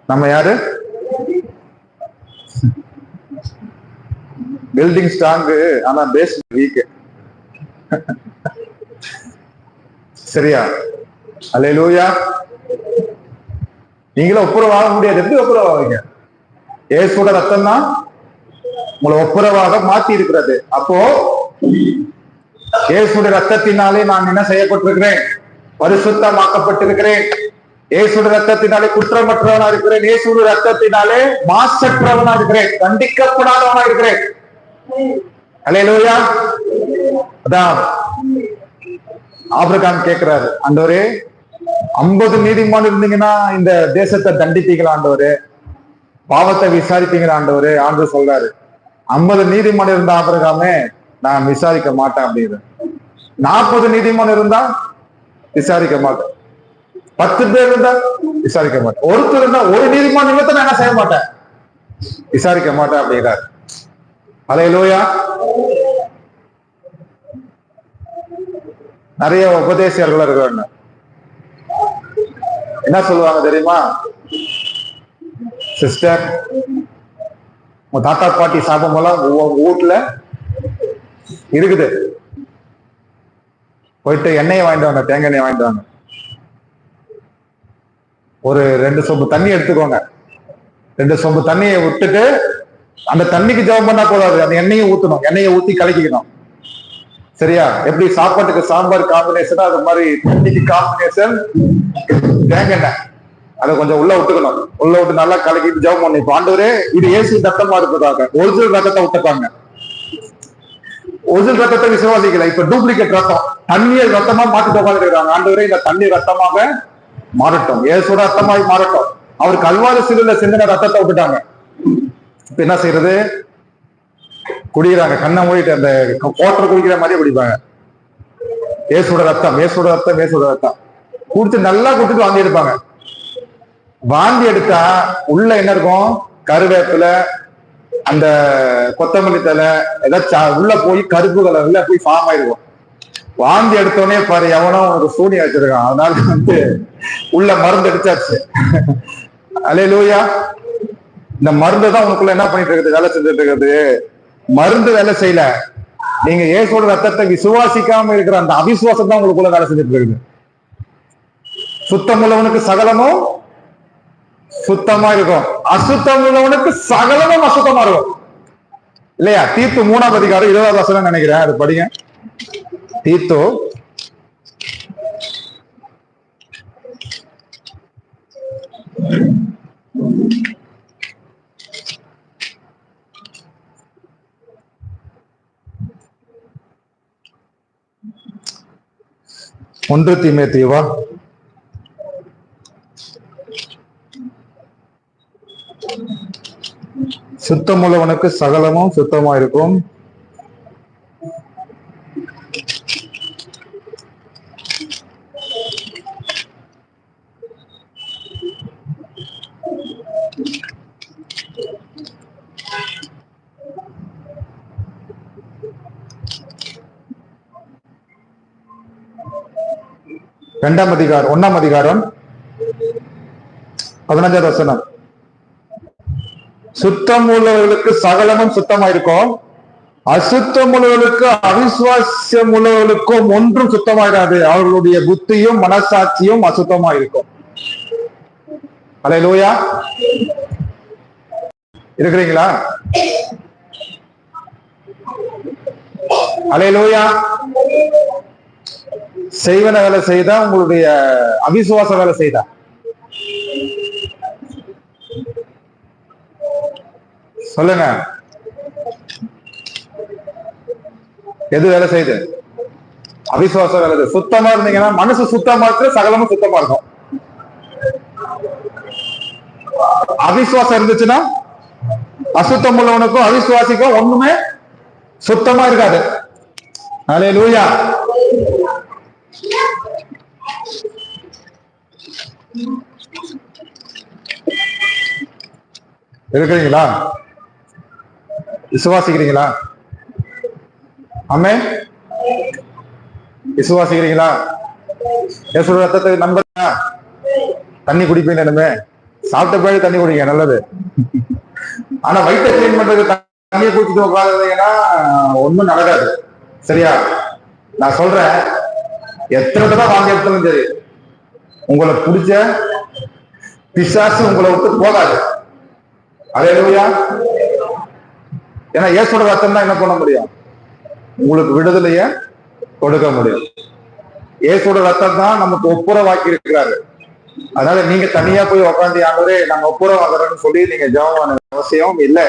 நம்ம யாரு? பில்டிங் ஸ்ட்ராங்கு, ஆனா பேஸ் வீக். சரியா? அல்லேலூயா. நீங்களும் ஒப்புரவாக முடியாது. எப்படி ஒப்புரவாவீங்க? இயேசுவோட ரத்தம் தான் உங்களை ஒப்புரவாக மாத்தி இருக்கிறது. அப்போ இயேசுடைய ரத்தத்தினாலே நான் என்ன செய்யப்பட்டிருக்கிறேன்? பரிசுத்தமாக்கப்பட்டிருக்கிறேன். இயேசுடைய ரத்தத்தினாலே குற்றமற்றவனா இருக்கிறேன். இயேசுடைய ரத்தத்தினாலே மாசற்றவனா இருக்கிறேன், தண்டிக்கப்படாதவனா இருக்கிறேன். அல்லேலூயா. அதான் ஆபிரகாம் கேட்கிறாரு, ஆண்டவரே 50 நீதிமான் இருந்தீங்கன்னா இந்த தேசத்தை தண்டிப்பீங்களா ஆண்டவரே? பாவத்தை விசாரிப்பீங்களா ஆண்டவரே? ஆண்டு சொல்றாரு, 50 நீதிமான் இருந்த ஆபிரகாமே நான் விசாரிக்க மாட்டேன் அப்படின்னு. 40 நீதிமான் இருந்தா விசாரிக்க மாட்டேன். 10 பேர் இருந்தா விசாரிக்க மாட்டேன். ஒருத்தர் இருந்தா ஒரு நீதிமான் நிமித்தம் நான் என்ன செய்ய மாட்டேன்? விசாரிக்க மாட்டேன் அப்படிங்கிறார். அல்லேலூயா. நிறைய உபதேசியர்கள் இருக்காங்க. என்ன சொல்லுவாங்க தெரியுமா? சிஸ்டர், உங்க தாத்தா பாட்டி சாபம் எல்லாம் வீட்டுல இருக்குது, போயிட்டு எண்ணெயை வாங்கிட்டு வாங்க, தேங்காய் எண்ணெய் வாங்கிட்டு வாங்க, ஒரு 2 சொம்பு தண்ணி எடுத்துக்கோங்க, 2 சொம்பு தண்ணியை விட்டுட்டு அந்த தண்ணிக்கு ஜெபம் பண்ணா போதாது, அந்த எண்ணெயை ஊத்தணும், எண்ணெயை ஊத்தி கலக்கிக்கணும். சரியா? எப்படி சாப்பாட்டுக்கு சாம்பார் காம்பினேஷன், அது மாதிரி தண்ணிக்கு காம்பினேஷன் தேங்காய் எண்ணெய். அதை கொஞ்சம் உள்ள விட்டுக்கணும். உள்ள விட்டு நல்லா கலக்கிட்டு ஜெபம் பண்ணி, இப்ப ஆண்டவரே இது இயேசு ரத்தமா இருப்பதாக ஒரிஜினல் ரத்தத்தை விட்டுப்பாங்க. ஒரிஜினல் ரத்தத்தை விசுவாசிக்கல, இப்ப டூப்ளிகேட் ரத்தம், தண்ணீர் ரத்தமா மாத்திட்டு உட்காந்துருக்காங்க. ஆண்டவரே இந்த தண்ணீர் ரத்தமாக மாறட்டும், இயேசுவோட ரத்தமாய் மாறட்டும். அவர் கல்வாரி சிலுவையில சிந்தின ரத்தத்தை விட்டுட்டாங்க. இப்ப என்ன செய்யறது? குடிக்கிறாங்க, கண்ணை மூடிட்டு அந்த கோட்டர் குடிக்கிற மாதிரி குடிப்பாங்க. இயேசுவோட ரத்தம், இயேசுவோட ரத்தம், இயேசுவோட ரத்தம் குடிச்சு நல்லா குடிச்சிட்டு வாந்தி எடுப்பாங்க. வாந்தி எடுத்தா உள்ள என்ன இருக்கும்? கருவேப்பிலை, அந்த கொத்தமல்லி தலை ஏதாச்சும் உள்ள போய் கருப்பு கலர்ல போய் ஃபார்ம் ஆயிருக்கும். வாந்தி எடுத்தோடனே பாரு எவனோ உனக்கு சூனி வச்சிருக்கான், அதனால உள்ள மருந்து அடிச்சாச்சு. அல்லேலூயா. இந்த மருந்து தான் உனக்குள்ள என்ன பண்ணிட்டு இருக்குது? வேலை செஞ்சுட்டு இருக்குது. மருந்து வேலை செய்யல, நீங்க இயேசுவோட ரத்தத்தை விசுவாசிக்காம இருக்கிற அந்த அவிசுவாசம் தான் உங்களுக்குள்ள வேலை செஞ்சுட்டு இருக்குது. சுத்தம் உள்ளவனுக்கு சகலமும் சுத்தமா இருக்கும், அசுத்தம் உள்ளவனுக்கு சகலமும் அசுத்தமா இருக்கும். இல்லையா? தீத்து 3ஆம் அதிகாரம் 20வது வசனம் நினைக்கிறேன், அது படிங்க. தீத்து 1 தீமோத்தேயுவா? சுத்தமுள்ளவனுக்கு சகலமும் சுத்தமா இருக்கும், இரண்டாம் அதிகாரம் 1ஆம் அதிகாரம் 15வது வசனம். சுத்தம் உள்ளவர்களுக்கு சகலமும் சுத்தமா இருக்கும், அசுத்தம் உள்ளவர்களுக்கு அவிசுவாசம் உள்ளவர்களுக்கும் ஒன்றும் சுத்தமாயிடாது, அவர்களுடைய புத்தியும் மனசாட்சியும் அசுத்தமா இருக்கும். அல்லேலூயா. இருக்கிறீங்களா? அல்லேலூயா. செய்வன வேலை செய்தா உங்களுடைய அவிசுவாச வேலை செய்தா? சொல்லுங்க, எது வேலை செய்யுது? அவிசுவாசம் வேலை. சுத்தமா இருந்தீங்கன்னா, மனசு சுத்தமா இருக்கு, சகலமும் சுத்தமா இருக்கும். அவிசுவாசம் இருந்துச்சுன்னா அசுத்தம் உள்ளவனுக்கும் அவிசுவாசிக்கும் ஒண்ணுமே சுத்தமா இருக்காது. அல்லேலூயா. இருக்கிறீங்களா? விசுவாசிக்கிறீங்களா? ஆமென். விசுவாசிக்கிறீங்களா? இயேசு ரத்தத்தை நம்புறீங்களா? தண்ணி குடிப்பீங்க, இனிமே சாப்பிட்ட பிறகு தண்ணி குடிங்க, நல்லது. ஆனா வயிற்றை கிளீன் பண்றதுக்கு தண்ணியை குடிச்சிட்டு உட்காந்துருந்தீங்கன்னா ஒண்ணும் நடக்காது. சரியா? நான் சொல்றேன், எத்தனை தடவை வாங்கி எடுத்தாலும் சரி, உங்களை பிடிச்ச பிசாசு உங்களை விட்டு போகாது. அல்லேலூயா. ஏன்னா இயேசுவோட ரத்தம் தான் என்ன பண்ண முடியும்? உங்களுக்கு விடுதலைய கொடுக்க முடியும். இயேசுவோட ரத்தம் தான் நமக்கு ஒப்புரவாக்கி இருக்கிறாரு. அதனால நீங்க தனியா போய் உட்காந்து ஆண்டவரே நம்ம ஒப்புரவாகிறோம்னு சொல்லி நீங்க ஜெபம் அவசியம் இல்லை.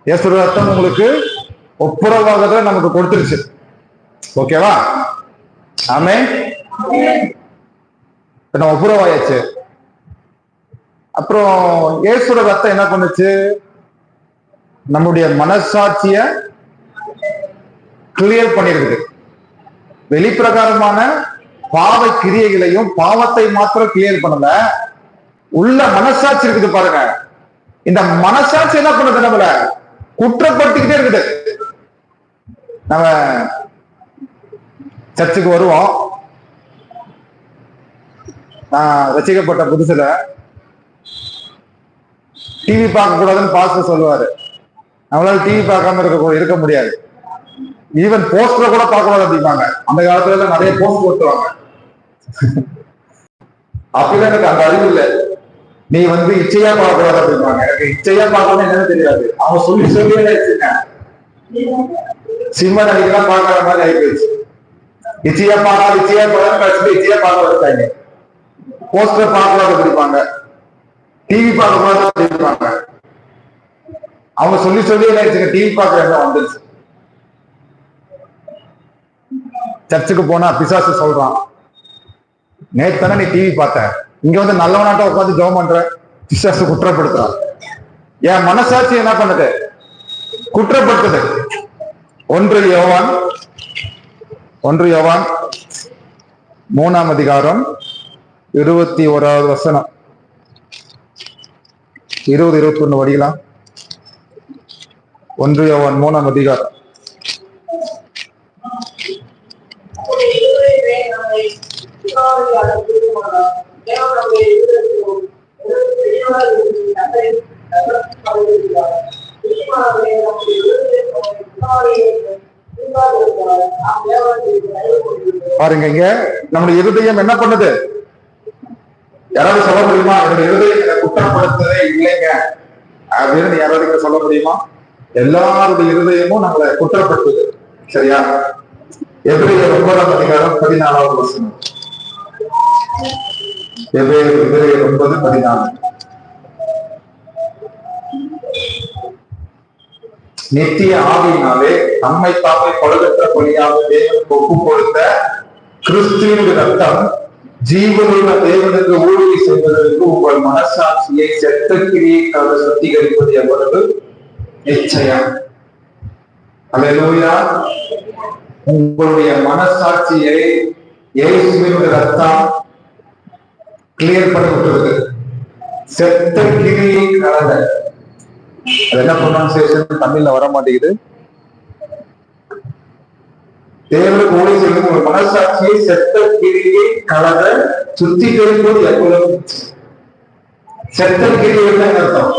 இயேசுவோட ரத்தம் உங்களுக்கு ஒப்புரவாகிறத நமக்கு கொடுத்துருச்சு. ஓகேவா? ஆமென். நம்ம ஒப்புரவாயாச்சு. அப்புறம் இயேசுவோட ரத்தம் என்ன பண்ணுச்சு? நம்முடைய மனசாட்சிய கிளியர் பண்ணிருக்கு. வெளிப்பிரகாரமான பாவ கிரியைகளையும் பாவத்தை மாத்திரம் கிளியர் பண்ணல, உள்ள மனசாட்சி இருக்குது பாருங்க. இந்த மனசாட்சி என்ன பண்ணுது? நம்மள குற்றப்படுத்திக்கிட்டே இருக்குது. நம்ம சர்ச்சுக்கு வருவோம். நான் ரசிக்கப்பட்ட புதுசுல டிவி பார்க்க கூடாதுன்னு பாஸ்டர் சொல்லுவாரு. நம்மளால டிவி பார்க்காம இருக்க முடியாது. ஈவன் போஸ்டர் கூட பார்க்க கூடாது அப்படிப்பாங்க. அந்த காலத்துல நிறைய போஸ்ட் போட்டுருவாங்க. அப்படிதான் எனக்கு அந்த அறிவு இல்லை. நீ இச்சையா பார்க்க கூடாது அப்படிப்பாங்க. எனக்கு இச்சையா பார்க்கணும் என்னன்னு தெரியாது. அவங்க சொல்லியே வச்சிருக்கேன். சினிமா நடிகெல்லாம் பார்க்கற மாதிரி ஆயிடுச்சு. இச்சையா பார்க்க இச்சையா பார்க்க வச்சாங்க. போஸ்டர் பார்க்க கூடாது அப்படிப்பாங்க, டிவி பார்க்க கூடாது அப்படிப்பாங்க. அவங்க சொல்லியே ஆயிடுச்சுங்க. டிவி பார்க்கற எல்லாம் வந்துருச்சு. சர்ச்சுக்கு போனா பிசாசு சொல்றான், நேத்தானே நீ டிவி பார்த்த, இங்க நல்லவனாட்ட உட்காந்து ஜெபம் பண்ற. பிசாசு குற்றப்படுத்துறான். என் மனசாட்சி என்ன பண்ணுது? குற்றப்படுத்துது. 1 யோவான் 3ஆம் அதிகாரம் 21வது வசனம், 20-21 படிக்கலாம். 1 யோவான் 3ஆம் அதிகாரம். பாருங்க, இங்க நம்முடைய இருதயம் என்ன பண்ணுது? யாராவது சொல்ல முடியுமா? என்னுடைய இருதயம் குற்றப்படுத்ததே இல்லைங்க அப்படின்னு யாராவது சொல்ல முடியுமா? எல்லாருடைய இருதயமும் நம்மளை குற்றப்படுத்துது. சரியா? எபிரேயர் 9ஆம் அதிகாரம் 14வது வசனம். எபிரேயர் 9:14. நித்திய ஆவியினாலே நம்மை தாமே பழுதற்ற பலியாக தேவனுக்கு ஒப்பு கொடுத்த கிறிஸ்துவின் ரத்தம் ஜீவனுள்ள தேவனுக்கு ஊழிய செய்வதற்கு உங்கள் மனசாட்சியை செத்த கிரியைக்காக சுத்திகரிப்பது எவ்வளவு நிச்சயம். அல்லேலூயா. உங்களுடைய மனசாட்சியை இயேசுவின் ரத்தம் கிளியர் பண்ணி விட்டுருக்கு. செத்த கிரியை கலந்த, அது என்ன ப்ரொனன்சியேஷன் தமிழ்ல வர மாட்டேங்குது. தேவனுக்கு ஊழிய செய்வது உங்கள் மனசாட்சியை செத்த கிரியை கலந்த சுத்திகரிப்பது எவ்வளவு. செத்த கிரியை அர்த்தம்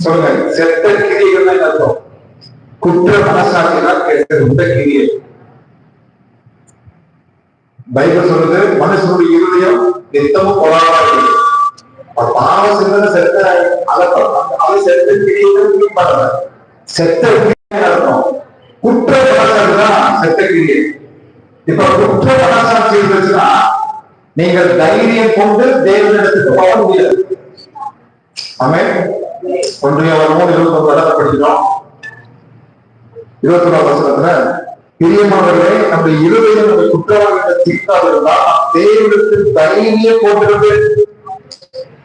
சொல்லுங்க. செத்த கிரியைகள் தான் அர்த்தம். குற்ற மனசாட்சிதான் குற்ற கிரியை. பைபிள் சொல்றது மனுஷனுடைய இருதயம் நித்தமும் கொலாடாது. பாவ சிந்தனை செத்த அதை செத்த கிரியை பண்ணல. செத்த அர்த்தம். குற்ற மனசாட்சி தான் செத்த கிரியை. இப்ப குற்ற மனசாட்சி இருந்துச்சுன்னா நீங்கள் தைரியம் கொண்டு தேவனிடத்துக்கு போக முடியாது. ஆமென். 1 படிக்கிறோம். 21ஆம் வசனத்துல, பிரியமானவர்களே, நம்முடைய இருதயம் நம்முடைய குற்றவாளிகளை தீர்க்காதிருந்தால் தேவனிடத்தில் தைரியம் கொண்டிருந்து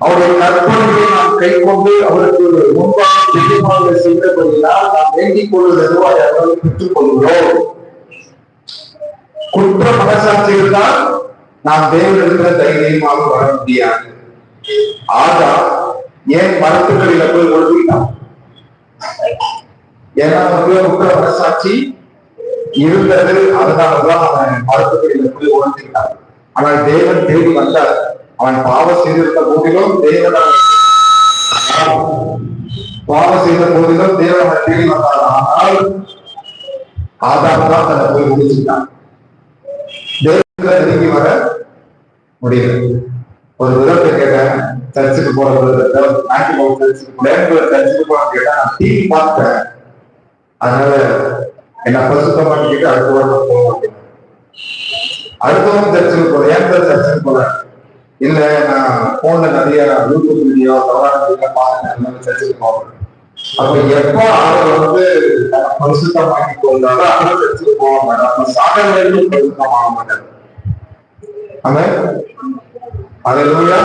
அவருடைய கற்பனையை நாம் கை கொண்டு அவருக்கு முன்பாக பிரியமாக செய்தபடியால் நாம் வேண்டிக் கொள்வதோ அதை அவர்கள் பெற்றுக் கொள்கிறோம். குற்ற மனசாட்சி இருந்தால் நாம் தேவனிடத்துல தைரியமாக வர முடியாது. ஆகா ஏன் மருத்துவர்களில போய் ஒழுங்கிட்டான்? ஏன்னா குற்ற மனசாட்சி இருந்தது, அதனாலதான் அவன் மருத்துவர்களில போய் ஒழுங்கிட்டான். ஆனால் தேவன் தேடி வந்தார். அவன் பாவம் செய்திருந்த போதிலும் தேவன் அவனை தேடி வந்தார். ஆனால் ஆதாரம் தான் தன்னை போய் முடிச்சுட்டான். தேவனை நெருங்கி வர முடியல. ஒரு விதத்தை கேட்டேன், சர்ச்சுக்கு போற சர்ச்சுக்கு போறான்னு கேட்டா, நான் டிவி பார்த்தேன், அதனால என்ன பரிசுத்தமா கேட்டு அடுத்த வாரம் போக மாட்டேன். அடுத்தவங்க சர்ச்சுக்கு போறேன். ஏன் சர்ச்சுக்கு போறேன்? இல்ல நான் போன்ல நிறைய யூடியூப் வீடியோ தவறான பார்த்தேன், சர்ச்சுக்கு போறேன். அப்ப எப்ப அவர் பரிசுத்தமாக்கி கொண்டாலும் அவங்க சர்ச்சுக்கு போக மாட்டாங்க. சாதனைகளும் பரிசுத்தமாக மாட்டாங்க. அல்லேலூயா.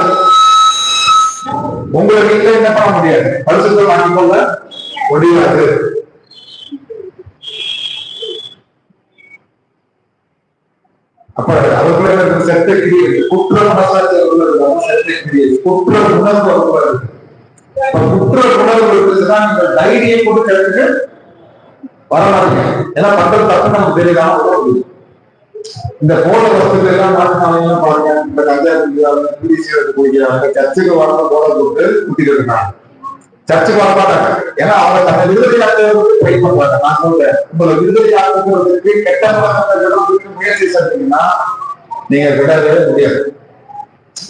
உங்களை வீட்டுல என்ன பண்ண முடியாது, பரிசுத்தம் வாங்கிக் கொள்ள முடியாது. அப்ப அவர்களுக்கு செத்த கிரியை, குற்ற மனசாட்சி செத்த கிரியை, குற்ற உணர்வு வருவாரு. குற்ற உணர்வு இருந்துச்சுன்னா நீங்க தைரியம் கொடுக்கறதுக்கு வரமாட்டீங்க. ஏன்னா பண்றது தப்பு நமக்கு தெரியாம இந்த போல வசதிகள் எல்லாம் நாட்டுனாலையும் பாருங்க, இந்த கஞ்சா குடிக்கிறாங்க, குடிக்கிறாங்க, சர்ச்சுக்கு வரத போல போட்டு குட்டிட்டு இருக்காங்க. சர்ச்சுக்கு வர மாட்டாங்க. ஏன்னா அவங்க தன்னை விடுதலையாக்குறதுக்கு ட்ரை பண்றாங்க. நான் சொல்றேன், உங்களை விடுதலையாக்குறதுக்கு கெட்ட பழக்கங்களுக்கு முயற்சி செஞ்சீங்கன்னா நீங்க விடவே முடியாது.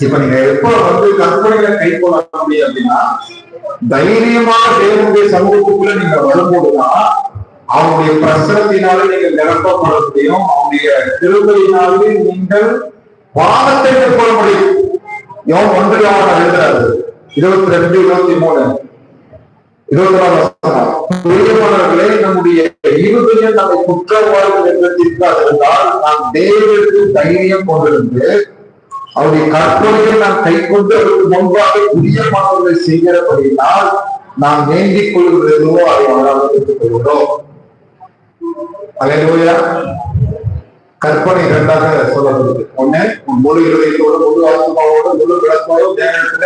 இப்ப நீங்க எப்ப கற்பனைகளை கை கொள்ள முடியும் அப்படின்னா, தைரியமான தேவனுடைய சமூகத்துக்குள்ள நீங்க வரும்போதுதான் அவனுடைய பிரசனத்தினாலே நீங்கள் நிரப்பப்பட முடியும். அவனுடைய கிருபையினாலே நீங்கள் வாதத்தை மேற்கொள்ள முடியும். யோவான் 1 எழுதுறாரு 22, 23, 24 பிரியமானவர்களே, நம்முடைய இருதயம் நம்மை குற்றவாளிகள் என்று தீர்க்காதிருந்தால் நாம் தேவனுக்கு தைரியம் கொண்டிருந்து அவருடைய கற்பனையை நாம் கை கொண்டு அவருக்கு முன்பாக பிரியமானவர்களை செய்கிறபடினால் நாம் வேண்டிக் கொள்கிறதோ அதை அவரால் பெற்றுக் கொள்கிறோம். அல்லேலூயா. கற்பனை 2ஆக சொல்லப்படுது. ஒண்ணு, முழு இருதயத்தோடு, முழு ஆத்மாவோடு, முழு விளக்கோடும் தேவனிடத்துல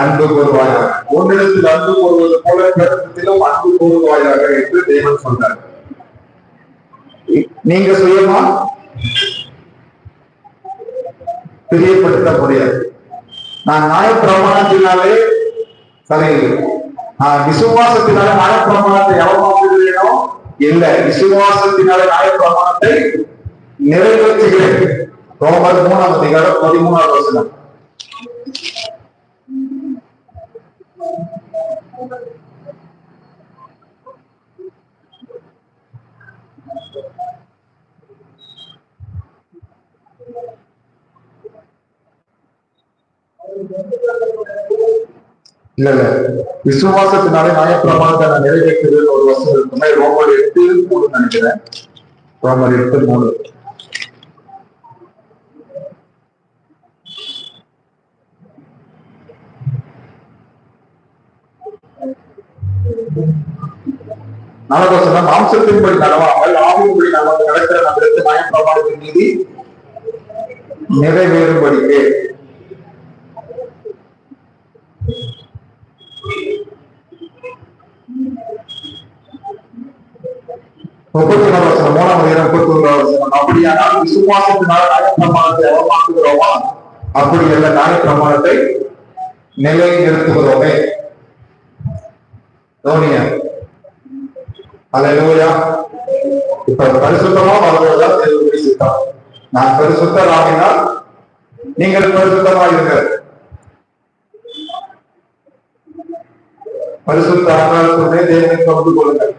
அன்பு கூறுவாயாக. ஒன்றிடத்தில் அன்பு கூறுவது போல பிறத்திலும் அன்பு கூறுவாயாக என்று தேவன் சொன்னார். நீங்க சுயமா பிரியப்படுத்த முடியாது. நான் நியாயப்பிரமாணத்தினாலே சரி, நான் விசுவாசத்தினால நியாயப்பிரமாணத்தை எவமாக்குகிறேனோ இல்ல, விசுவாசத்தினால நியாயப்பிரமாணத்தை நிறைவேற்றுகிறேன். ரோமர் 3:13 வசனம். இல்ல விசுவாசத்தினாலே நியாயப்பிரமாணத்தை நான் நிறைவேற்றுகிறேன் ஒரு வசனம் இருக்குமே. ரோமர் 8:3 நினைக்கிறேன். ரோமர் 8:3. மாம்சத்தின்படி நடவாமல் ஆவியின்படி நடக்கிற நம்மிடத்து நியாயப்பிரமாணத்தின் நீதி நிறைவேறும்படிக்கு. அப்படியானால் விசுவாசத்தினால் நியாயப்பிரமாணத்தை அவமாக்குகிறோமா? அப்படி அல்ல, நியாயப்பிரமாணத்தை நிலை நிறுத்துகிறோமே. அல்லேலூயா. இப்ப பரிசுத்தமா வாழ்வதுதான் தேவனுடைய சித்தம். நான் பரிசுத்தர் ஆகினால் நீங்கள் பரிசுத்தமா இருங்க. பரிசுத்த ஆத்மாவுக்குள்ளே தேவனை தொடர்பு கொள்ளுங்கள்.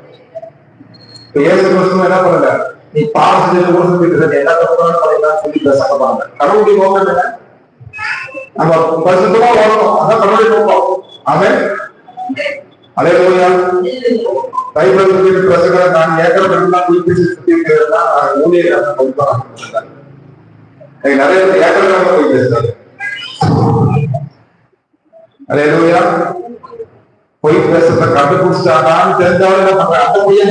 இயேசு கிறிஸ்து என்ன பண்ணல, நீ பாவம் செஞ்சு கூட சொல்லிட்டு என்ன தப்புறான்னு பண்ணலாம் சொல்லி பேசப்படுறாங்க. கடவுளுடைய நோக்கம் என்ன? நம்ம பரிசுத்தமா வாழணும், அதான் கடவுளுடைய நோக்கம். அவன் அலையா பைபிள் பிரசங்களை நான் ஏக்கரெல்லாம் குறிப்பிட்டு சுத்திருக்கிறதா ஊழியர் நிறைய ஏக்கரெல்லாம் போய் பேசுறாரு. அலையா பொய் பேசுறத கண்டுபிடிச்சாடான்னு தெரிஞ்சாலும் நம்ம அந்த பொய்யை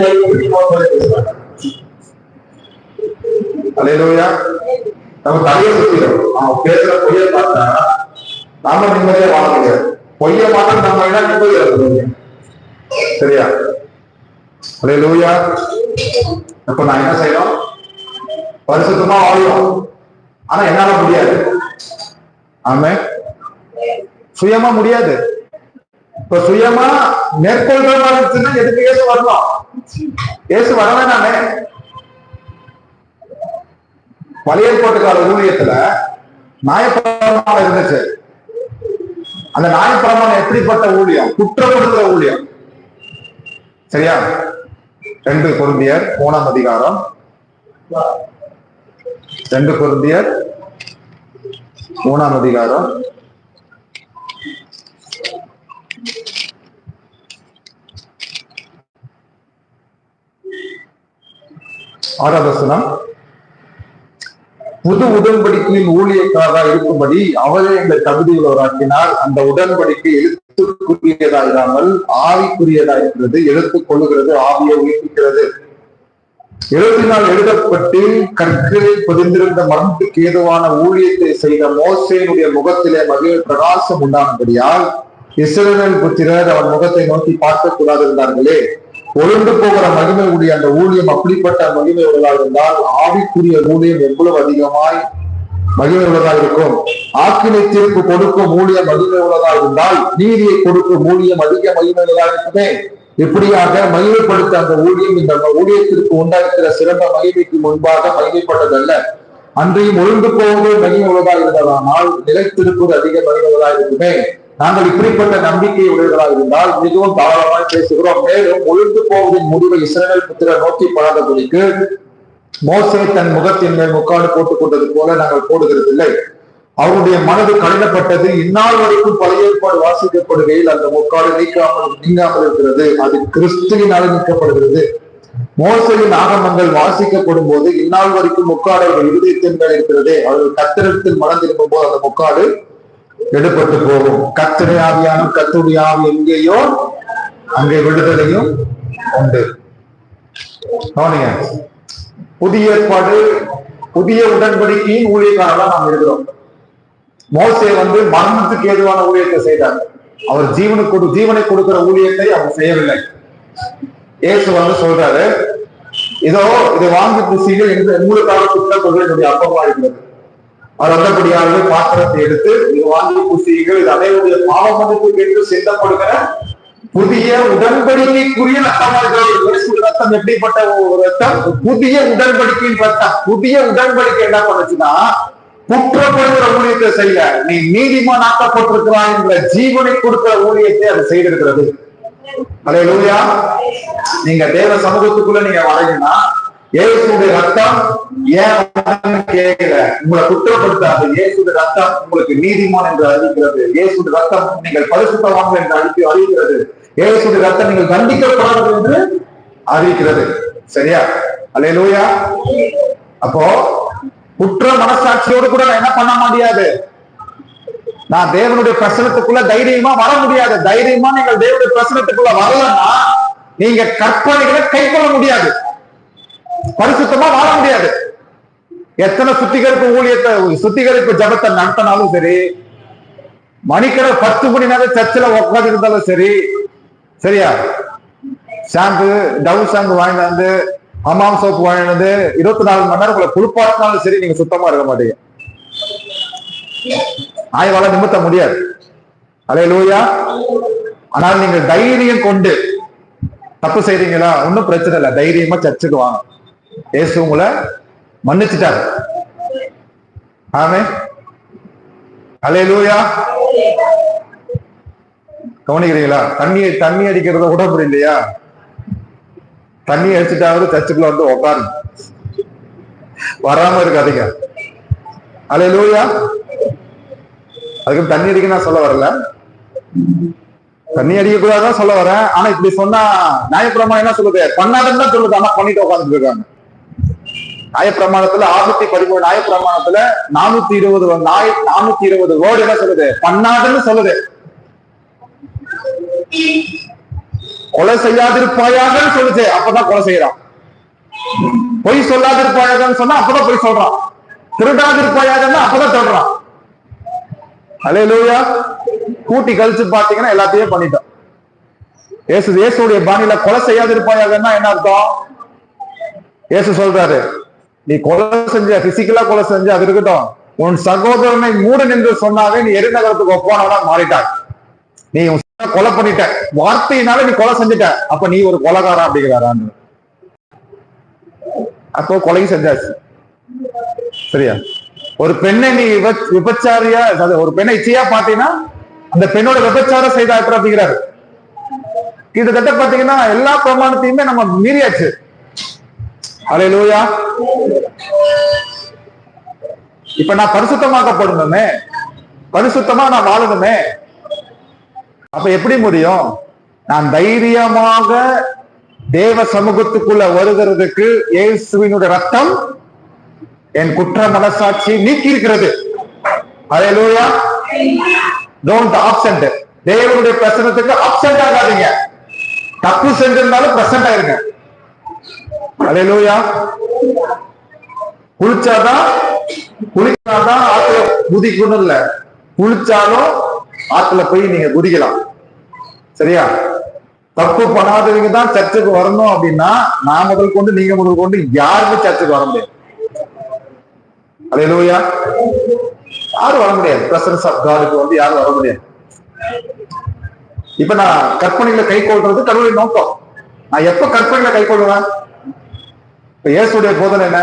பேசுறாங்க. அலையா நம்ம தலையை சுத்திடும். அவன் பேசுற பொய்யை பார்த்தா நாம நிம்மதியா வாழ முடியாது. பொய்ய மாற்றம் நம்ம என்ன நிம்மதியா இருக்க. சரியா? அல்லேலூயா. அப்ப நான் என்ன செய்யணும்? பரிசுத்தமா வாழணும். ஆனா என்னால முடியாது. ஆமென். சுயமா முடியாது. இப்ப சுயமா மேற்கொள்ற மாதிரி இருந்துச்சுன்னா எதுக்கு இயேசு வரணும்? இயேசு வரவேணாமே. பழைய ஏற்பாட்டு கால ஊழியத்துல நியாயப்பிரமாணம் இருந்துச்சு. அந்த நியாயப்பிரமாணம் எப்படிப்பட்ட ஊழியம்? குற்றப்படுத்துற ஊழியம். சரியா? 2 கொரிந்தியர் 3ஆம் அதிகாரம், 2 கொரிந்தியர் 3ஆம் அதிகாரம் 6ஆம் வசனம். புது உடன்படிக்கையின் ஊழியக்காரராக இருக்கும்படி அவரை எங்கள் தகுதியுள்ளவராக்கினார். அந்த உடன்படிக்கை எழுத்துக்குரியதாயிராமல் ஆவிக்குரியதா இருக்கிறது. எழுத்துக் கொள்ளுகிறது, ஆவியை உயிர்ப்பிக்கிறது. எழுத்தினால் எழுதப்பட்டு கற்களில் பதிந்திருந்த மரணத்துக்கு ஏதுவான ஊழியத்தை செய்த மோசேனுடைய முகத்திலே மகிழ் பிரகாசம் உண்டானபடியால் இஸ்ரவேல் புத்திரர் அவன் முகத்தை நோக்கி பார்க்க கூடாது இருந்தார்களே. ஒழுந்து போகிற மகிமை உடைய அந்த ஊழியம் அப்படிப்பட்ட மகிமை உள்ளதாக இருந்தால் ஆவிக்குரிய ஊழியம் எவ்வளவு அதிகமாய் மகிமை உள்ளதாக இருக்கும். ஆக்கினை தீர்ப்பு கொடுக்கும் ஊழியம் மகிமை உள்ளதாக இருந்தால் நீதியை கொடுக்கும் ஊழியம் அதிக மகிமை உள்ளதாக இருக்குமே. இப்படியாக மகிமைப்படுத்த அந்த ஊழியம் இந்த ஊழியத்திற்கு உண்டாஇருக்கிற சிறந்த மகிமைக்கு முன்பாக மகிமைப்பட்டதல்ல. அன்றையும் ஒழுந்து போவது மகிமை உள்ளதாக இருந்ததானால் நிலைத்திருப்பது அதிக மகிமை உள்ளதாக இருக்குமே. நாங்கள் இப்படிப்பட்ட நம்பிக்கை உடையவர்களாக இருந்தால் மிகவும் தாராளமாய் பேசுகிறோம். மேலும் ஒழுந்து போவதின் முடிவை இஸ்ரவேல் புத்திரர் நோக்கி படாதபடிக்கு மோசே தன் முகத்தின் மேல் முக்காடு போட்டுக் கொண்டது போல நாங்கள் போடுகிறது இல்லை. அவருடைய மனது கடினப்பட்டது. இந்நாள் வரைக்கும் பழைய ஏற்பாடு வாசிக்கப்படுகையில் அந்த முக்காடு நீங்காமல் இருக்கிறது. அது கிறிஸ்துவினால் நீக்கப்படுகிறது. மோசையின் ஆகமங்கள் வாசிக்கப்படும் போது இந்நாள் வரைக்கும் முக்காடு அவர்கள் இருதயத்தின் மேல் இருக்கிறது. அவர்கள் கர்த்தரிடத்தில் மனம் திரும்பும் போது அந்த முக்காடு எடுப்பட்டு போகும். கர்த்தருடைய ஆவியான கர்த்தருடைய ஆவி எங்கேயோ அங்கே விடுதலையும் உண்டு. கவனிங்க, புதிய ஏற்பாடு புதிய உடன்படிக்கையின் ஊழியக்காரர்களா நாம் இருக்கிறோம். மோசே மரணத்துக்கு ஏதுவான ஊழியத்தை செய்தார். அவர் ஜீவனை கொடுக்கிற ஊழியத்தை அவர் செய்யவில்லை. இயேசு சொல்றாரு, இதோ இதை வாங்கி புசிகள் என்று உங்களுக்காக குற்றப்பொருள் என்னுடைய அப்பமா இருக்கிறது. அவர் வந்தபடியாகவே பாத்திரத்தை எடுத்து இது வாங்கி புசிகள், இது அனைவருடைய பாவ மன்னிப்புக்கு என்று சிந்தப்படுகிற புதிய உடன்படிக்கைக்குரிய ரத்தமா இருக்கிறது. ரத்தம் எப்படிப்பட்ட ஒரு ரத்தம்? புதிய உடன்படிக்கையின் ரத்தம். புதிய உடன்படிக்கை என்ன பண்ணுச்சுன்னா, குற்றப்படுகிற ஊழியத்தை செய்ய நீ நீதிமான் ஆக்கப்பட்டிருக்கிறாய் என்ற ஜீவனை கொடுக்கிற ஊழியத்தை அது செய்திருக்கிறது. அல்லேலூயா. நீங்க தேவ சமூகத்துக்குள்ள நீங்க வரீங்கன்னா இயேசுடைய ரத்தம் ஏன் கேட்கல, உங்களை குற்றப்படுத்தாது. இயேசுடைய ரத்தம் உங்களுக்கு நீதிமான் என்று அறிவிக்கிறது. இயேசுடைய ரத்தம் நீங்கள் பரிசுத்தவான்கள் என்று அறிவிக்கிறது. இயேசுடைய ரத்தம் நீங்கள் தண்டிக்கப்படாது என்று அறிவிக்கிறது. சரியா? அல்லேலூயா. அப்போ குற்ற மனசாட்சியோடு கூட நான் என்ன பண்ண முடியாது, நான் தேவனுடைய பிரசனத்துக்குள்ள தைரியமா வர முடியாது. தைரியமா நீங்கள் தேவனுடைய பிரசனத்துக்குள்ள வரலன்னா நீங்க கற்பனைகளை கை கொள்ள முடியாது, பரிசுத்தமா வாழ முடியாது. எத்தனை சுத்திகரிப்பு ஜபத்தை நடத்தினாலும் சரி, மணிக்கிற 10 மணி நேரம் சர்ச்சில் உட்காந்து இருந்தாலும் சரி, சரியா, ஷாம்பு டவு ஷாம்பு வாங்கிட்டு வந்து ஹமாம் சோப்பு வாங்கிட்டு வந்து 24 மணி நேரம் உங்களை குளிப்பாட்டினாலும் சரி, நீங்க சுத்தமா இருக்க மாட்டீங்க. ஆய்வால நிமித்த முடியாது. அல்லேலூயா. ஆனால் நீங்கள் தைரியம் கொண்டு தப்பு செய்றீங்களா, ஒன்னும் பிரச்சனை இல்லை, தைரியமா சர்ச்சுக்கு வாங்க. இயேசு உங்களை மன்னிச்சுட்டாரு. ஆமென். அல்லேலூயா. கவனிக்கிறீங்களா? தண்ணி அடிக்கிறத கூட முடியலையா? தண்ணி அடிச்சுட்டாவது சர்ச்சுக்குள்ள வந்து உட்காரு, வராம இருக்காதீங்க. அல்லேலூயா. அதுக்கு தண்ணி அடிக்க நான் சொல்ல வரல, தண்ணி அடிக்க கூடாதான் சொல்ல வரேன். ஆனா இப்படி சொன்னா நியாயப்பிரமாணம் என்ன சொல்லுது? பண்ணாதுன்னு தான் சொல்லுது, ஆனா பண்ணிட்டு உட்காந்துட்டு இருக்காங்க. நியாயப்பிரமாணத்துல 613 நியாயப்பிரமாணத்துல 420 வேர்டு என்ன சொல்லுது? பண்ணாதுன்னு சொல்லுது. கொலை செய்யாதிருப்பாயாகன்னு சொல்லுச்சு, அப்பதான் கொலை செய்யறான். பொய் சொல்லாதிருப்பாயாகன்னு சொன்னா அப்பதான் பொய் சொல்றான். திருடாதிருப்பாயாகன்னா அப்பதான் சொல்றான். அல்லேலூயா. கூட்டி கழிச்சு பாத்தீங்கன்னா எல்லாத்தையும் பண்ணிட்டோம். இயேசுடைய பாணியில கொலை செய்யாதிருப்பாயாகன்னா என்ன அர்த்தம்? இயேசு சொல்றாரு, நீ கொலை செஞ்ச, பிசிக்கலா கொலை செஞ்ச அது இருக்கட்டும், உன் சகோதரனை மூடு நின்று சொன்னாவே நீ எரிநகரத்துக்கு ஒப்பானவனா மாறிட்டாய். நீ கொலை பண்ணிட்ட, வார்த்தையினால நீ கொலை செஞ்சுட்ட, அப்ப நீ ஒரு கொலைகாரன் அப்படிங்கிறாரு. அப்போ கொலையும் செஞ்சாச்சு. சரியா? ஒரு பெண்ணை நீ விபச்சாரியா, ஒரு பெண்ணை இச்சையா பாத்தீங்கன்னா அந்த பெண்ணோட விபச்சாரம் செய்தாற்று அப்படிங்கிறாரு. கிட்டத்தட்ட பாத்தீங்கன்னா எல்லா பிரமாணத்தையுமே நம்ம மீறியாச்சு. அல்லேலூயா. இப்ப நான் பரிசுத்தமாக்கப்படணுமே, பரிசுத்தமா நான் வாழணுமே. அப்ப எப்படி முடியும்? நான் தைரியமாக தேவ சமூகத்துக்குள்ள வருகிறதுக்கு இயேசுவினுடைய ரத்தம் என் குற்ற மனசாட்சி நீக்கி இருக்கிறது. அல்லேலூயா. Don't absent. தேவனுடைய பிரசன்னத்துக்கு ஆப்சென்ட் ஆகாதீங்க. தப்பு செஞ்சிருந்தாலும் பிரசன்ட் ஆயிருங்க. அல்லேலூயா. குளிச்சாதான் ஆத்துல குதிக்கணும் இல்ல, குளிச்சாலும் ஆத்துல போய் நீங்க குதிக்கலாம். சரியா? தப்பு பண்ணாதவங்க தான் சர்ச்சுக்கு வரணும் அப்படின்னா நான் முதல் கொண்டு நீங்க முதல் கொண்டு யாருமே சர்ச்சுக்கு வர முடியாது. அல்லேலூயா. யாரும் வர முடியாது. பிரசன்ஸ் ஆஃப் காடுக்கு வந்து யாரும் வர முடியாது. இப்ப நான் கற்பனைகளை கை கொள்றது கடவுளின் நோக்கம். நான் எப்ப கற்பனைகளை கை கொள்வேன்? இப்ப இயேசுடைய போதனை என்ன?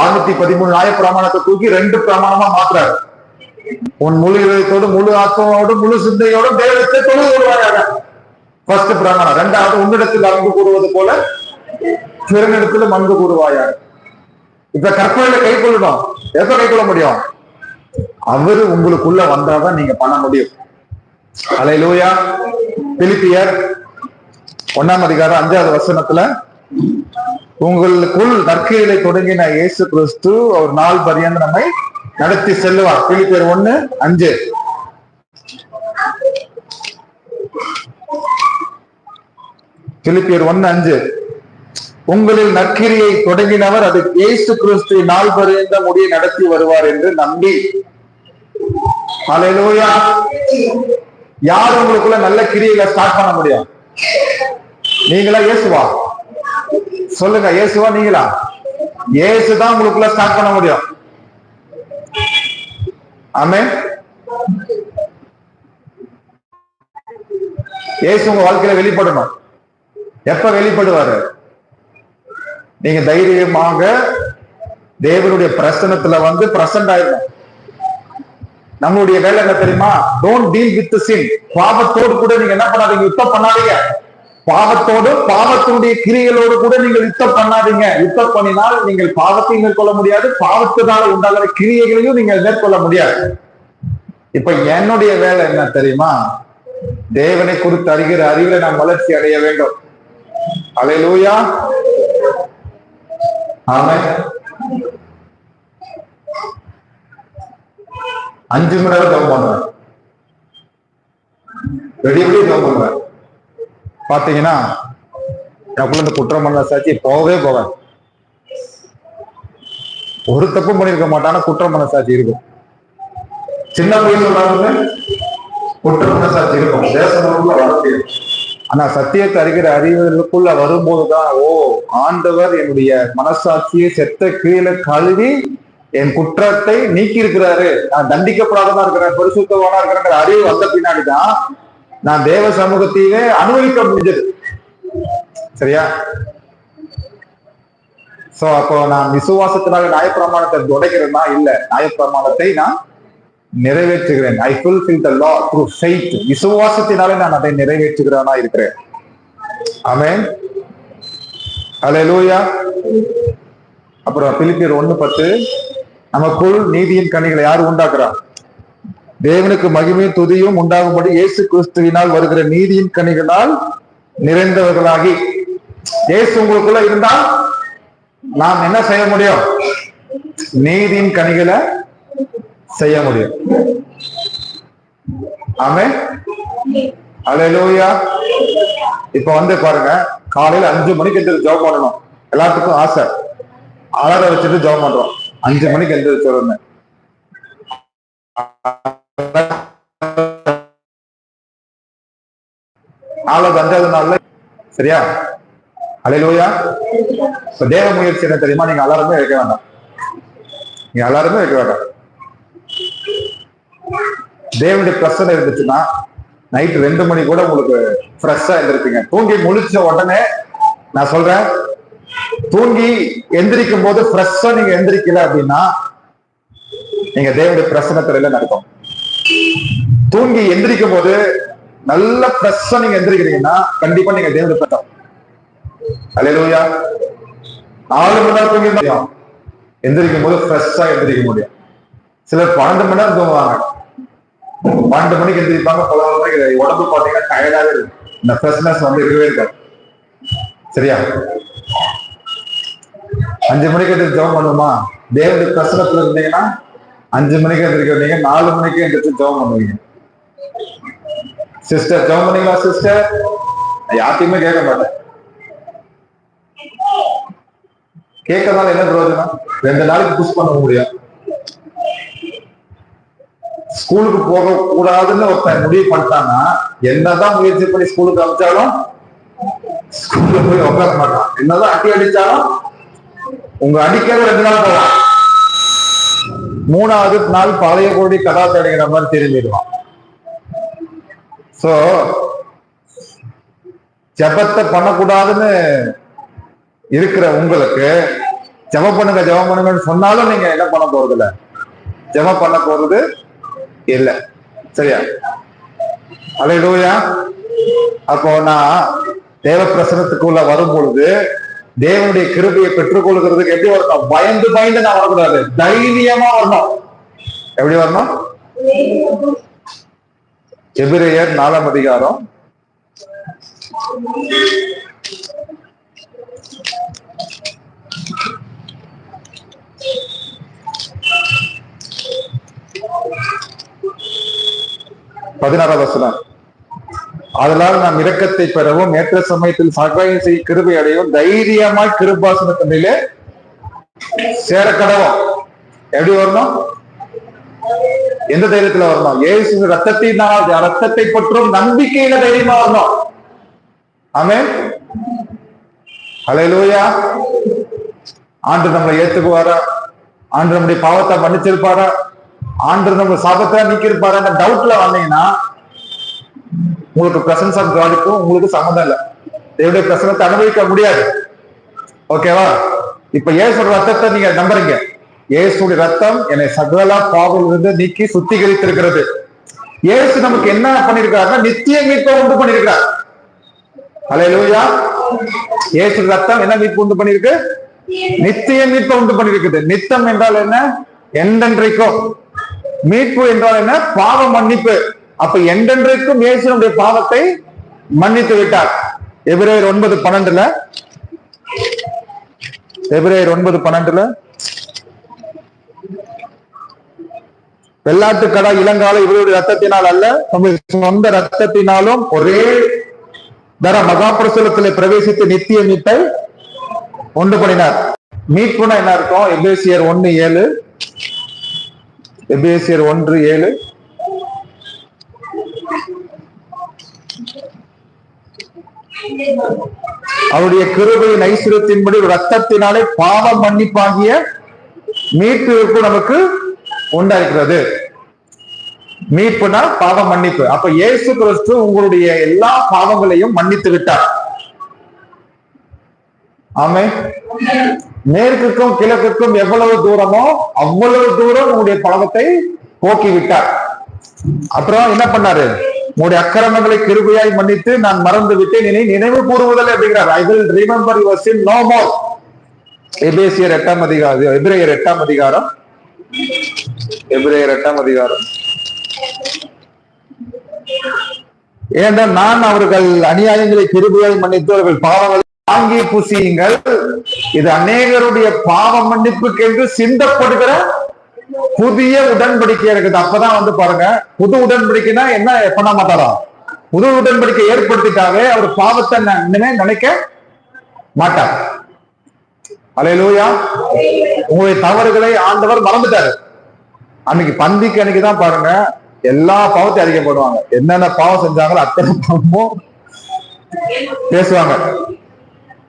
613 நியாயப்பிரமாணத்தை தூக்கி 2 பிரமாணமா மாத்துறாரு. உன் முழு இதயத்தோடு, முழு ஆத்மாவோடு, முழு சிந்தையோடு தேவத்தை தொழுது கொள்வாயாக. ஃபர்ஸ்ட் பிரமாணம். 2வது, உன்னிடத்தில் அன்பு கூறுவது போல பிறனிடத்திலும் அன்பு கூறுவாயாக. இப்ப கற்பனையில கை கொள்ளணும். எப்ப கை கொள்ள முடியும்? அவரு உங்களுக்குள்ள வந்தாதான் நீங்க பண்ண முடியும். அல்லேலூயா. பிலிப்பியர் 1ஆம் அதிகாரம் 5வது வசனத்துல, உங்களுக்குள் நற்கிரியை தொடங்கின இயேசு கிறிஸ்து ஒரு நாள் பரியந்த நம்மை நடத்தி செல்லுவார். பிலிப்பியர் 1:5. பிலிப்பியர் 1:5. உங்களில் நற்கிரியை தொடங்கினவர் அது இயேசு கிறிஸ்து நாள் பரியந்த முடிய நடத்தி வருவார் என்று நம்பி. அல்லேலூயா. யார் உங்களுக்குள்ள நல்ல கிரியைகளை ஸ்டார்ட் பண்ண முடியும்? நீங்களா இயேசுவா? சொல்லுங்க, இயேசுவா நீங்களா? இயேசுதான் உங்களுக்குள்ள ஸ்டார்ட் பண்ண முடியும். ஆமென். இயேசு உங்க வாழ்க்கையில வெளிப்படணும். எப்ப வெளிப்படுவாரு? நீங்க தைரியமாக தேவனுடைய பிரசன்னத்துல வந்து பிரசன்ட் ஆயிடும். நம்மளுடைய வேலை என்ன தெரியுமா? டோன்ட் டீல் வித் சின். பாவத்தோடு கூட நீங்க என்ன பண்ணாதீங்க, யுத்தம் பண்ணாதீங்க. பாவத்தோடு, பாவத்தினுடைய கிரியைகளோடு கூட நீங்கள் யுத்தம் பண்ணாதீங்க. யுத்தம் பண்ணினால் நீங்கள் பாவத்தையும் மேற்கொள்ள முடியாது, பாவத்தினால உண்டாகிற கிரியைகளையும் நீங்கள் மேற்கொள்ள முடியாது. இப்ப என்னுடைய வேலை என்ன தெரியுமா? தேவனை குறித்து அறிகிற அறிவில நாம் வளர்ச்சி அடைய வேண்டும். அல்லேலூயா. ஆமென். 5 மணி நேரம் ஜெபம் பண்றேன். வெளியே ஜெபம் பண்றேன். பாத்தீங்கன்னா எனக்குள்ள இந்த குற்றம் பண்ண சாட்சி போகவே போகாது. ஒரு தப்பும் பண்ணிருக்க மாட்டான குற்றம் பண்ண சாட்சி இருக்கும். சின்ன போய் சொல்றாங்க, குற்றம் பண்ண சாட்சி இருக்கும். தேசங்களுக்குள்ள வர முடியும். ஆனா சத்தியத்தை அறிகிற அறிவுக்குள்ள வரும்போதுதான், ஓ ஆண்டவர் என்னுடைய மனசாட்சியை செத்த கீழே கழுவி என் குற்றத்தை நீக்கி இருக்கிறாரு, நான் தண்டிக்கப்படாததான் இருக்கிறேன், பரிசுத்தவானா இருக்கிற அறிவு வந்த பின்னாடிதான் நான் தேவ சமூகத்தையே அனுபவிக்க முடிஞ்சது. சரியா? சோ அப்போ நான் விசுவாசத்தினால நியாயப்பிரமாணத்தை உடைக்கிறேன்னா இல்ல, நியாயப்பிரமாணத்தை நான் நிறைவேற்றுகிறேன். I fulfill the law through faith. விசுவாசத்தினாலே நான் அதை நிறைவேற்றுகிறவனா இருக்கிறேன். ஆமென். அல்லேலூயா. அப்புறம் பிலிப்பியர் 1:10, நமக்குள் நீதியின் கனிகளை யாரு உண்டாக்குறா? தேவனுக்கு மகிமையும் துதியும் உண்டாகும்படி இயேசு கிறிஸ்துவினால் வருகிற நீதியின் கனிகளால் நிறைந்தவர்களாகி. இயேசு உங்களுக்குள்ள இருந்தால் நாம் என்ன செய்ய முடியும்? நீதியின் கனிகளை செய்ய முடியும். ஆமென். அல்லேலூயா. இப்ப பாருங்க, காலையில 5 மணிக்கு எந்திரிச்சு ஜெபம் பண்ணணும். எல்லாத்துக்கும் ஆசை, அலாரம் வச்சுட்டு ஜெபம் பண்றோம். 5 மணிக்கு எந்திரிச்சு வரணும். நாலாவது 5வது நாள்ல சரியா? அல்லேலூயா. இப்ப தேவ முயற்சி என்ன தெரியுமா? நீங்க அலாரமே வைக்க வேண்டாம். நீங்க அலாரமே வைக்க வேண்டாம். தேவனுடைய பிரசன்னம் இருந்துச்சுன்னா நைட் 2 மணி கூட உங்களுக்கு ஃப்ரெஷ்ஷா எழுந்திருப்பீங்க. தூங்கி முழிச்ச உடனே நான் சொல்றேன், தூங்கி எந்திரிக்கும் போது ஃப்ரெஷ்ஷா நீங்க எந்திரிக்கல அப்படின்னா நீங்க தேவனுடைய பிரசன்னத்துல நடக்கும். தூங்கி எந்திரிக்கும் போது நல்ல ஃப்ரெஷ்ஷா நீங்க எந்திரிக்கிறீங்கன்னா கண்டிப்பா நீங்க தேவனுடைய பிரசன்னம். அல்லேலூயா. 4 மணி நேரம் தூங்கி எந்திரிக்கும் போது ஃப்ரெஷ்ஷா எந்திரிக்க முடியும். சிலர் 12 மணி நேரம் தூங்குவாங்க. 12 மணிக்கு எந்திரிப்பாங்க, 11 மணிக்கு உடம்பு பாத்தீங்கன்னா டயர்டாவே இருக்கு. இந்த ஃப்ரெஷ்னஸ் இருக்கவே இருக்காது. சரியா? 5 மணிக்கு எந்திரிச்சு ஜெபம் பண்ணுமா? தேவனுடைய பிரசனத்துல இருந்தீங்கன்னா 5 மணிக்கு எந்திரிக்கிறீங்க, 4 மணிக்கு எந்திரிச்சு ஜெபம் பண்ணுவீங்க. சிஸ்டர் ஜெபம் பண்ணீங்களா சிஸ்டர்? யார்ட்டையுமே கேட்க மாட்டேன். கேட்கறதால என்ன பிரயோஜனம்? 2 நாளைக்கு புஷ் பண்ண முடியும். ஸ்கூலுக்கு போக கூடாதுன்னு ஒருத்தன் முடிவு பண்ணிட்டான்னா என்னதான் முயற்சி பண்ணி ஸ்கூலுக்கு அனுப்பிச்சாலும் ஸ்கூல்ல போய் உட்கார மாட்டான். என்னதான் அடி அடிச்சாலும் உங்க அடிக்காத 2 நாள் போவான். 3வது நாள் பழைய கோடி கதா தடைகிற மாதிரி தெரிஞ்சிடுவான். சோ ஜபத்தை பண்ணக்கூடாதுன்னு இருக்கிற உங்களுக்கு ஜபம் பண்ணுங்கன்னு சொன்னாலும் நீங்க என்ன பண்ண போறது இல்ல, ஜபம் பண்ண போறது இல்ல. சரியா? அல்லேலூயா. அப்போ நான் தேவ பிரசனத்துக்குள்ள வரும் பொழுது தேவனுடைய கிருபையை பெற்றுக்கொள்கிறதுக்கு எப்படி வரணும்? பயந்து பயந்து நான் வரக்கூடாது, தைரியமா வரணும். எப்படி வரணும்? எபிரேயர் 4ஆம் அதிகாரம் 16ஆம் வசனம். அதனால் நாம் இரக்கத்தை பெறவும் ஏற்ற சமயத்தில் சகாயம் செய்ய கிருபை அடையவும் தைரியமாய் கிருபாசனத்திலே சேர கடவோம். எப்படி வரணும்? எந்த தைரியத்துல வரணும்? இயேசு ரத்தத்தை பற்றும் நம்பிக்கையில தைரியமா வரணும். ஆமென். அல்லேலூயா. ஆண்டு நம்மளை ஏத்துக்குவாரா? ஆண்டு நம்முடைய பாவத்தை மன்னிச்சிருப்பாரா? ஆண்டு நம்ம சாபத்தை நீக்கிருப்பாரா? அந்த டவுட்ல வந்தீங்கன்னா உங்களுக்கு பிரசன்ஸ் ஆஃப் காடுக்கும் உங்களுக்கு சம்மந்தம் இல்லை. தேவனுடைய பிரசனத்தை அனுபவிக்க முடியாது. ஓகேவா? இப்ப இயேசுடைய ரத்தத்தை நீங்க நம்புறீங்க. இயேசுடைய ரத்தம் என்னை சகல பாவத்திலிருந்து நீக்கி சுத்திகரித்திருக்கிறது. இயேசு நமக்கு என்ன பண்ணிருக்காருன்னா நித்திய மீட்பை உண்டு பண்ணிருக்கிறார். அல்லேலூயா. இயேசு ரத்தம் என்ன மீட்பு உண்டு பண்ணிருக்கு? நித்திய மீட்பை உண்டு பண்ணிருக்குது. நித்தம் என்றால் என்ன? என்றென்றைக்கும். மீட்பு என்றால் என்ன? பாவ மன்னிப்பு. அப்ப என்றென்றைக்கும் இயேசுனுடைய பாவத்தை மன்னித்து விட்டார். எபிரேயர் 9:12 வெள்ளாட்டுக்கடா இளங்கால இவருடைய ரத்தத்தினால் அல்ல, நம்முடைய சொந்த ரத்தத்தினாலும் ஒரே தர மகாபிரசுரத்திலே பிரவேசித்து நித்திய மீட்பை உண்டு பண்ணினார். மீட்புனா என்ன இருக்கும்? எபேசியர் 1:7 அவருடைய கிருபையின் ஐஸ்வரியத்தின்படி ரத்தத்தினாலே பாவ மன்னிப்பாகிய மீட்பு நமக்கு உண்டாஇருக்கிறது. மீட்புனா பாவ மன்னிப்பு. அப்ப இயேசு கிறிஸ்து உங்களுடைய எல்லா பாவங்களையும் மன்னித்து விட்டார். ஆமென். மேற்குக்கும் கிழக்குக்கும் எவ்வளவு தூரமோ அவ்வளவு தூரம் உங்களுடைய பாவத்தை போக்கி விட்டார். அப்புறம் என்ன பண்ணாரு? உங்களுடைய அக்கிரமங்களை கிருபையாய் மன்னித்து நான் மறந்து விட்டேன், இனி நினைவு கூறுவதில்லை அப்படிங்கிறார். I will remember your sin no more. எபேசியர் 8ஆம் அதிகாரம், எபிரேயர் 8ஆம் அதிகாரம், எபிரேயர் 8ஆம் அதிகாரம். ஏனென்றால் நான் அவர்கள் அநியாயங்களை கிருபையாய் மன்னித்து அவர்கள் பாவங்களை வாங்கி புசியுங்கள், இது அநேகருடைய பாவ மன்னிப்புக்கு என்று சிந்தப்படுகிற புதிய உடன்படிக்கை இருக்குது. அப்பதான் பாருங்க, புது உடன்படிக்கைனா என்ன பண்ண மாட்டாரா? புது உடன்படிக்கை ஏற்படுத்திட்டாவே அவர் பாவத்தை நினைக்க மாட்டார். அல்லேலூயா. உங்களுடைய தவறுகளை ஆண்டவர் மறந்துட்டாரு. அன்னைக்கு பந்திக்கு அன்னைக்குதான் பாருங்க எல்லா பாவத்தையும் அறிக்கப்படுவாங்க. என்னென்ன பாவம் செஞ்சாங்களோ அத்தனை பாவமும் பேசுவாங்க.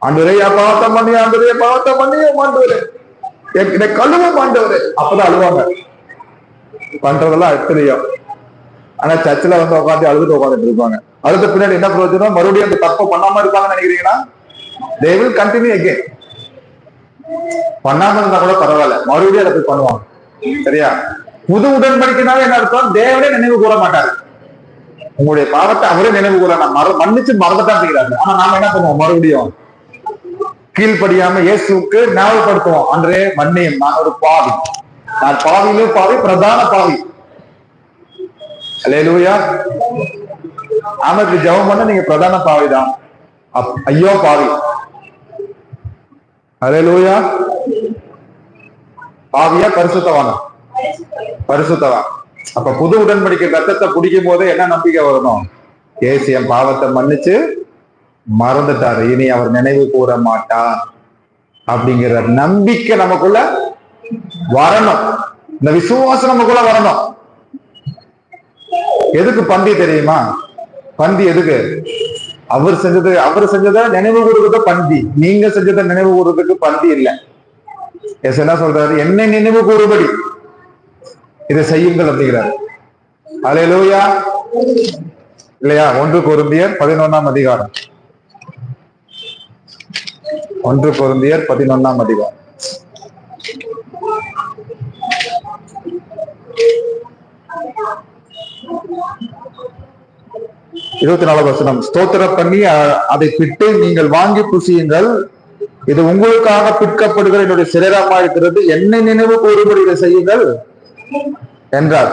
ஆண்டவரே பாவத்தை பண்ணி, ஆண்டவரே பாவத்தை பண்ணி, ஆண்டவரே கழுவும், ஆண்டவரே. அப்பதான் அழுவாங்க. பண்றதெல்லாம் தெரியும். ஆனா சர்ச்சில் உட்காந்து அழுதுட்டு உட்காந்துட்டு இருப்பாங்க. அழுத பின்னாடி என்ன பிரயோஜனம்? மறுபடியும் அந்த தப்பை பண்ணாம இருப்பாங்கன்னு நினைக்கிறீங்கன்னா they will continue again. பண்ணாம இருந்தா கூட பரவாயில்ல, மறுபடியும் அதை போய் பண்ணுவாங்க. சரியா? புது உடன்படிக்கைனால என்ன அர்த்தம்? தேவனே நினைவு கூற மாட்டாரு. உங்களுடைய பாவத்தை அவரே நினைவு கூற, மன்னிச்சு மறந்துட்டான் இருக்கிறாரு. ஆனா நாம என்ன பண்ணுவோம்? மறுபடியும் கீழ்படியாம இயேசுக்கு ஞாபகப்படுத்துவோம், அன்றே மன்னியும், நான் ஒரு பாவி, நான் பாவியிலும் பாவி, பிரதான பாவி. அல்லேலூயா. ஆமாக்கு ஜெபம் பண்ண நீங்க பிரதான பாவிதான். ஐயோ பாவி. அல்லேலூயா. பாவியா பரிசுத்தவான? பரிசுத்தவான். அப்ப புது உடன்படிக்கை ரத்தத்தை குடிக்கும் போது என்ன நம்பிக்கை வரணும்? இயேசு என் பாவத்தை மன்னிச்சு மறந்துட்டாரு, இனி அவர் நினைவு கூற மாட்டார் அப்படிங்கிற நம்பிக்கை நமக்குள்ள வரணும். இந்த விசுவாசம் நமக்குள்ள வரணும். எதுக்கு பந்தி தெரியுமா? பந்தி எதுக்கு? அவர் செஞ்சதை நினைவு கூறுறதுக்கு பந்தி. நீங்க செஞ்சதை நினைவு கூறுறதுக்கு பந்தி இல்லை. என்ன சொல்றாரு? என்னை நினைவு கூறுபடி இதை செய்யுங்கள் அப்படிங்கிறார். அல்லேலூயா. இல்லையா? 1 கொரிந்தியர் 11ஆம் அதிகாரம், 1 கொரிந்தியர் 11ஆம் அதிகாரம். இருபத்தி 4 வசனம். ஸ்தோத்திரம் பண்ணி அதை பிட்டு நீங்கள் வாங்கி புசியுங்கள், இது உங்களுக்காக பிற்கப்படுகிற என்னுடைய சிரமா இருக்கிறது, என்னை நினைவு கூறுபடி இதை செய்யுங்கள் என்றார்.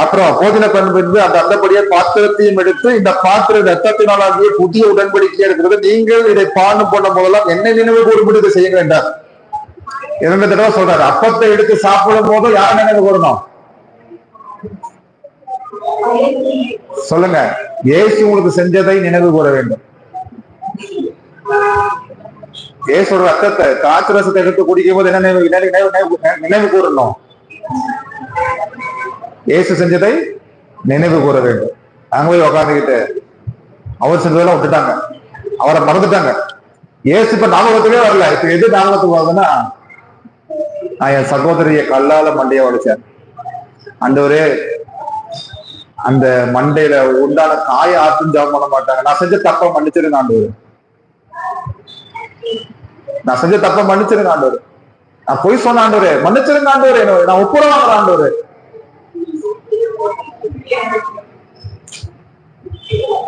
அப்புறம் போஜன பண்பு அந்த அந்தபடியே பாத்திரத்தையும் எடுத்து, இந்த பாத்திர ரத்தத்தினாலாகிய புதிய உடன்படிக்கையா இருக்கிறது, நீங்கள் இதை பானம் பண்ண போதெல்லாம் என்னை நினைவு கூறுபடி இதை செய்யுங்கள் என்றார். 2 தடவை சொல்றாரு. அப்பத்தை எடுத்து சாப்பிடும் போது யார் நினைவு கூறணும்? சொல்லுங்க. இயேசு உங்களுக்கு செஞ்சதை நினைவு கூற வேண்டும். இயேசுவோட ரத்தத்தை, காற்று ரசத்தை எடுத்து குடிக்கும் போது என்ன நினைவு கூறணும்? இயேசு செஞ்சதை நினைவு கூற வேண்டும். அங்க போய் உக்காந்துக்கிட்டு அவர் செஞ்சதெல்லாம் விட்டுட்டாங்க, அவரை மறந்துட்டாங்க. இயேசு இப்ப ஞாபகத்துக்கே வரல. இப்ப எது ஞாபகத்துக்கு வருதுன்னா, நான் என் சகோதரிய கல்லால மண்டைய உடைச்சேன், ஆண்டவரே அந்த மண்டையில உண்டான காய ஆற்றும் ஜாபம் பண்ண மாட்டாங்க, நான் செஞ்ச தப்ப மன்னிச்சிருங்க ஆண்டவரு, நான் செஞ்ச தப்ப மன்னிச்சிருங்க ஆண்டவரு, நான் பொய் சொன்ன ஆண்டவரே மன்னிச்சிருங்க ஆண்டவரே, நான் ஒப்புரவாங்க ஆண்டவரு.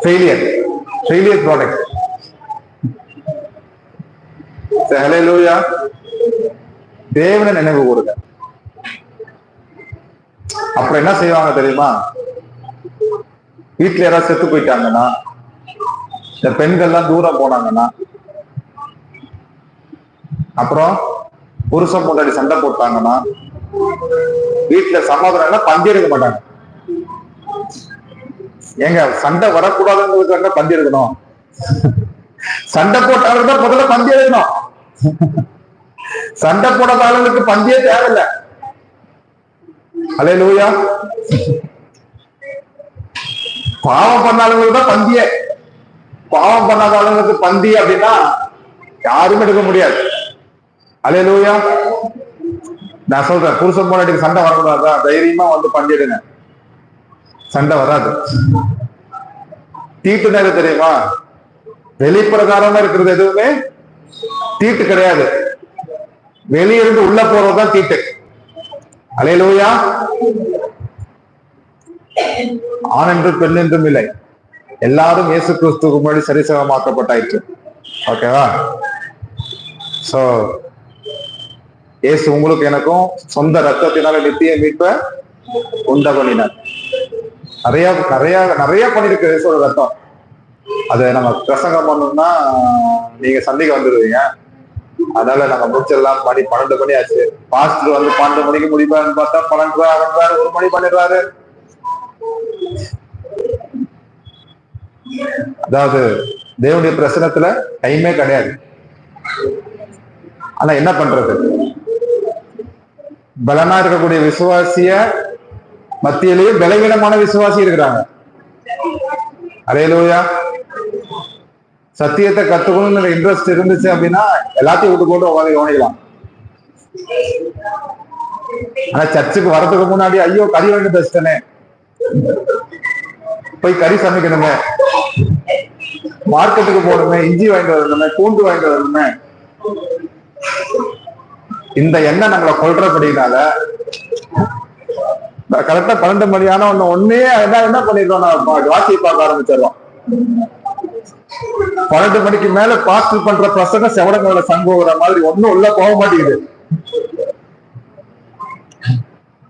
Failure product. ஹல்லேலூயா. தேவனை நினைவு கூறுங்க. அப்புறம் என்ன செய்வாங்க தெரியுமா? வீட்டுல யாராவது செத்து போயிட்டாங்கன்னா, இந்த பெண்கள்லாம் தூரம் போனாங்கன்னா, அப்புறம் புருஷன் முன்னாடி சண்டை போட்டாங்கன்னா, வீட்டுல சமாதானம் பந்தி எடுக்க மாட்டாங்க. ஏங்க சண்டை வரக்கூடாதுங்கிறதுக்காக பந்தி எடுக்கணும்? சண்டை போட்டாலும் தான் முதல்ல பந்தி எடுக்கணும். சண்டை போடாத ஆளுங்களுக்கு பந்தியே தேவையில்லை. அல்லேலூயா. பாவம் பண்ணாதவங்களுக்கு தான் பந்தியே. பாவம் பண்ணாத ஆளுங்களுக்கு பந்தி அப்படின்னா யாரும் எடுக்க முடியாது. அல்லேலூயா. நான் சொல்றேன், புருஷன் பொண்டாட்டிக்கு சண்டை வரக்கூடாதா? தைரியமா வந்து பந்திடுங்க, சண்டை வராது. தீட்டு நேரம் தெரியுமா? வெளிப்பிரகாரமா இருக்கிறது எதுவுமே தீட்டு கிடையாது. வெளியிருந்து உள்ள போறதுதான் தீட்டு. அல்லேலூயா. ஆண் என்றும் பெண் என்றும் இல்லை, எல்லாரும் இயேசு கிறிஸ்துவுக்கு முன்னாடி சரிசமமாக்கப்பட்டாயிற்று. ஓகேவா? சோ இயேசு உங்களுக்கு எனக்கும் சொந்த ரத்தத்தினால நித்திய மீட்ப உண்ட பண்ணினார். நிறைய நிறைய நிறைய பண்ணிருக்கு இயேசுவோட ரத்தம். அதை நம்ம பிரசங்கம் பண்ணோம்னா நீங்க சந்திக்க வந்துடுவீங்க. அதனால நம்ம முடிச்சிடலாம். மணி 12 மணி ஆச்சு. பாஸ்டர் வந்து 12 மணிக்கு முடிப்பாருன்னு பார்த்தா 12 ஆகிறாரு, 1 மணி பண்ணிடுறாரு. அதாவது தேவனுடைய பிரசனத்துல டைமே கிடையாது. ஆனா என்ன பண்றது, பலனா இருக்கக்கூடிய விசுவாசிய மத்தியிலேயே பலவீனமான விசுவாசி இருக்கிறாங்க. அல்லேலூயா. சத்தியத்தை கத்துக்கணும்னு இன்ட்ரெஸ்ட் இருந்துச்சு அப்படின்னா எல்லாத்தையும் விட்டு போட்டு உட்காந்து கவனிக்கலாம். ஆனா சர்ச்சுக்கு வரதுக்கு முன்னாடி ஐயோ கறி வாங்கிட்டு பேசிட்டேனே, போய் கறி சமைக்கணுமே, மார்க்கெட்டுக்கு போகணுமே, இஞ்சி வாங்கிட்டு வரணுமே, பூண்டு வாங்கிட்டு வரணுமே, இந்த எண்ணம் நம்மளை கொள்றபடினால கரெக்டா 12 மணி ஆனா ஒன்னே என்ன பண்ணிடுறோம், வாட்சியை பார்க்க ஆரம்பிச்சிடறோம். 12 மணிக்கு மேல பாஸ்டர் பண்ற பிரசங்க செவடங்களோட சங்கோகிற மாதிரி ஒன்னும் உள்ள போக மாட்டேங்குது.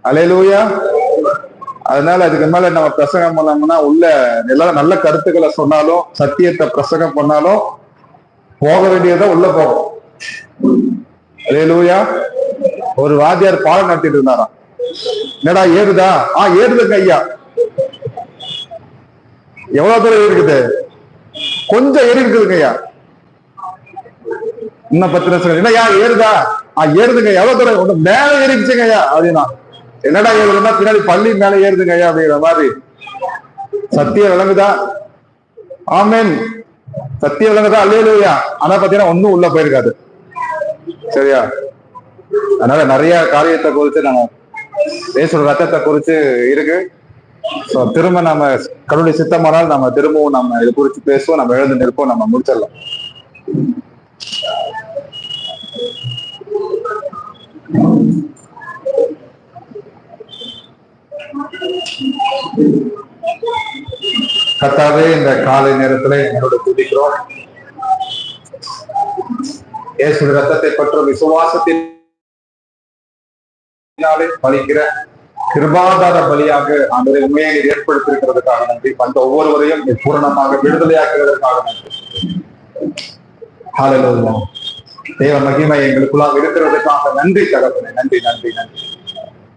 அல்லேலூயா. அதனால அதுக்கு மேல நம்ம பிரசங்கம் பண்ணோம்னா உள்ள எல்லாரும் நல்ல கருத்துக்களை சொன்னாலும் சத்தியத்தை பிரசங்கம் பண்ணாலும் போக வேண்டியதை உள்ள போகும். அல்லேலூயா. ஒரு வாத்தியார் பாடம் நடத்திட்டு இருந்தாராம். என்னடா ஏறுதா? ஏறுதுங்க ஐயா. எவ்வளவு தூரம் இருக்குது? கொஞ்சம் ஏறி இருக்குதுங்க ஐயா. இன்னும் 10 நிமிஷம் என்னையா ஏறுதா? ஏறுதுங்க. எவ்வளவு தூரம்? மேல ஏறிடுச்சுங்க ஐயா அப்படின்னா. என்னடா ஏறுதுன்னா பின்னாடி பள்ளி மேல ஏறுதுங்க ஐயா அப்படிங்கிற மாதிரி. சத்தியம் விளங்குதா? ஆமென். சத்தியம் விளங்குதா? அல்லேலூயா. ஆனா பாத்தீங்கன்னா ஒன்னும் உள்ள போயிருக்காது. சரியா? அதனால நிறைய காரியத்தை குறித்து நம்ம இயேசுவோட ரத்தத்தை குறித்து இருக்கு. திரும்ப நம்ம கடவுளுடைய சித்தமானால் நம்ம திரும்பவும் நம்ம இதை குறித்து பேசுவோம். நம்ம எழுந்து நிற்போம். நம்ம முடிச்சிடலாம். கர்த்தாவே, இந்த காலை நேரத்துல என்னோட துதிக்கிறோம். இயேசுவின் ரத்தத்தை பற்றும் விசுவாசத்தினாலே பலிக்கிற கிருபாதார பலியாக ஆண்டவரை உண்மையை ஏற்படுத்தியிருக்கிறதுக்காக நன்றி. அந்த ஒவ்வொருவரையும் பூரணமாக விடுதலையாக்குவதற்காக நன்றி. ஹல்லேலூயா. தேவ மகிமை எங்களுக்குள்ளாக இருக்கிறதுக்காக நன்றி தகப்பனே. நன்றி நன்றி நன்றி.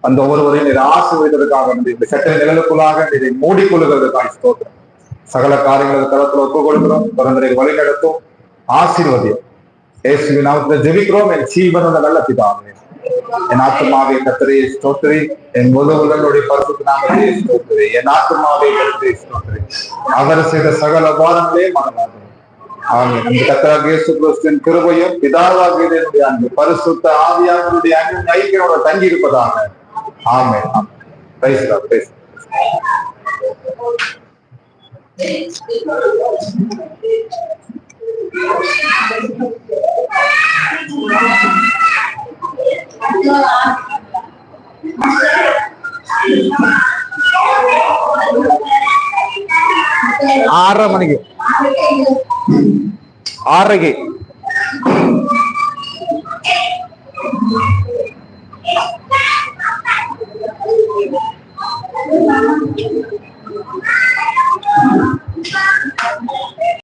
அந்த ஒவ்வொருவரையும் இதை ஆசீர்வதிப்பதற்காக நன்றி. இந்த சட்ட நிழலுக்குள்ளாக இதை மூடிக்கொள்ளுகிறதுக்காக ஸ்தோத்திரம். சகல காரியங்கள் தளத்துல ஒப்புக் கொடுக்கிறோம். பிறந்தரை வழி நடத்தும், ஆசீர்வதியும். இயேசுவின் நாமத்தில் ஜெபிக்கிறோம். என் ஜீவனுள்ள நல்ல பிதாவே. என் ஆத்துமாவை கர்த்தரே ஸ்தோத்திரி. என் உடலுடைய பரிசுத்த நாமத்தை ஸ்தோத்திரி. என் ஆத்துமாவை கர்த்தரே ஸ்தோத்திரி. அவர் செய்த சகல வாரங்களே மனமாகும். ஆமென். அந்த கர்த்தராகிய இயேசு கிறிஸ்துவின் கிருபையும் பிதாவாகிய தேவனுடைய அன்பு பரிசுத்த ஆவியானவருடைய அன்பும் ஐக்கியத்தோட தங்கி இருப்பதாக. ஆமென். Praise the Lord. பிரைஸ். ஆறரை மணிக்கு 6:30.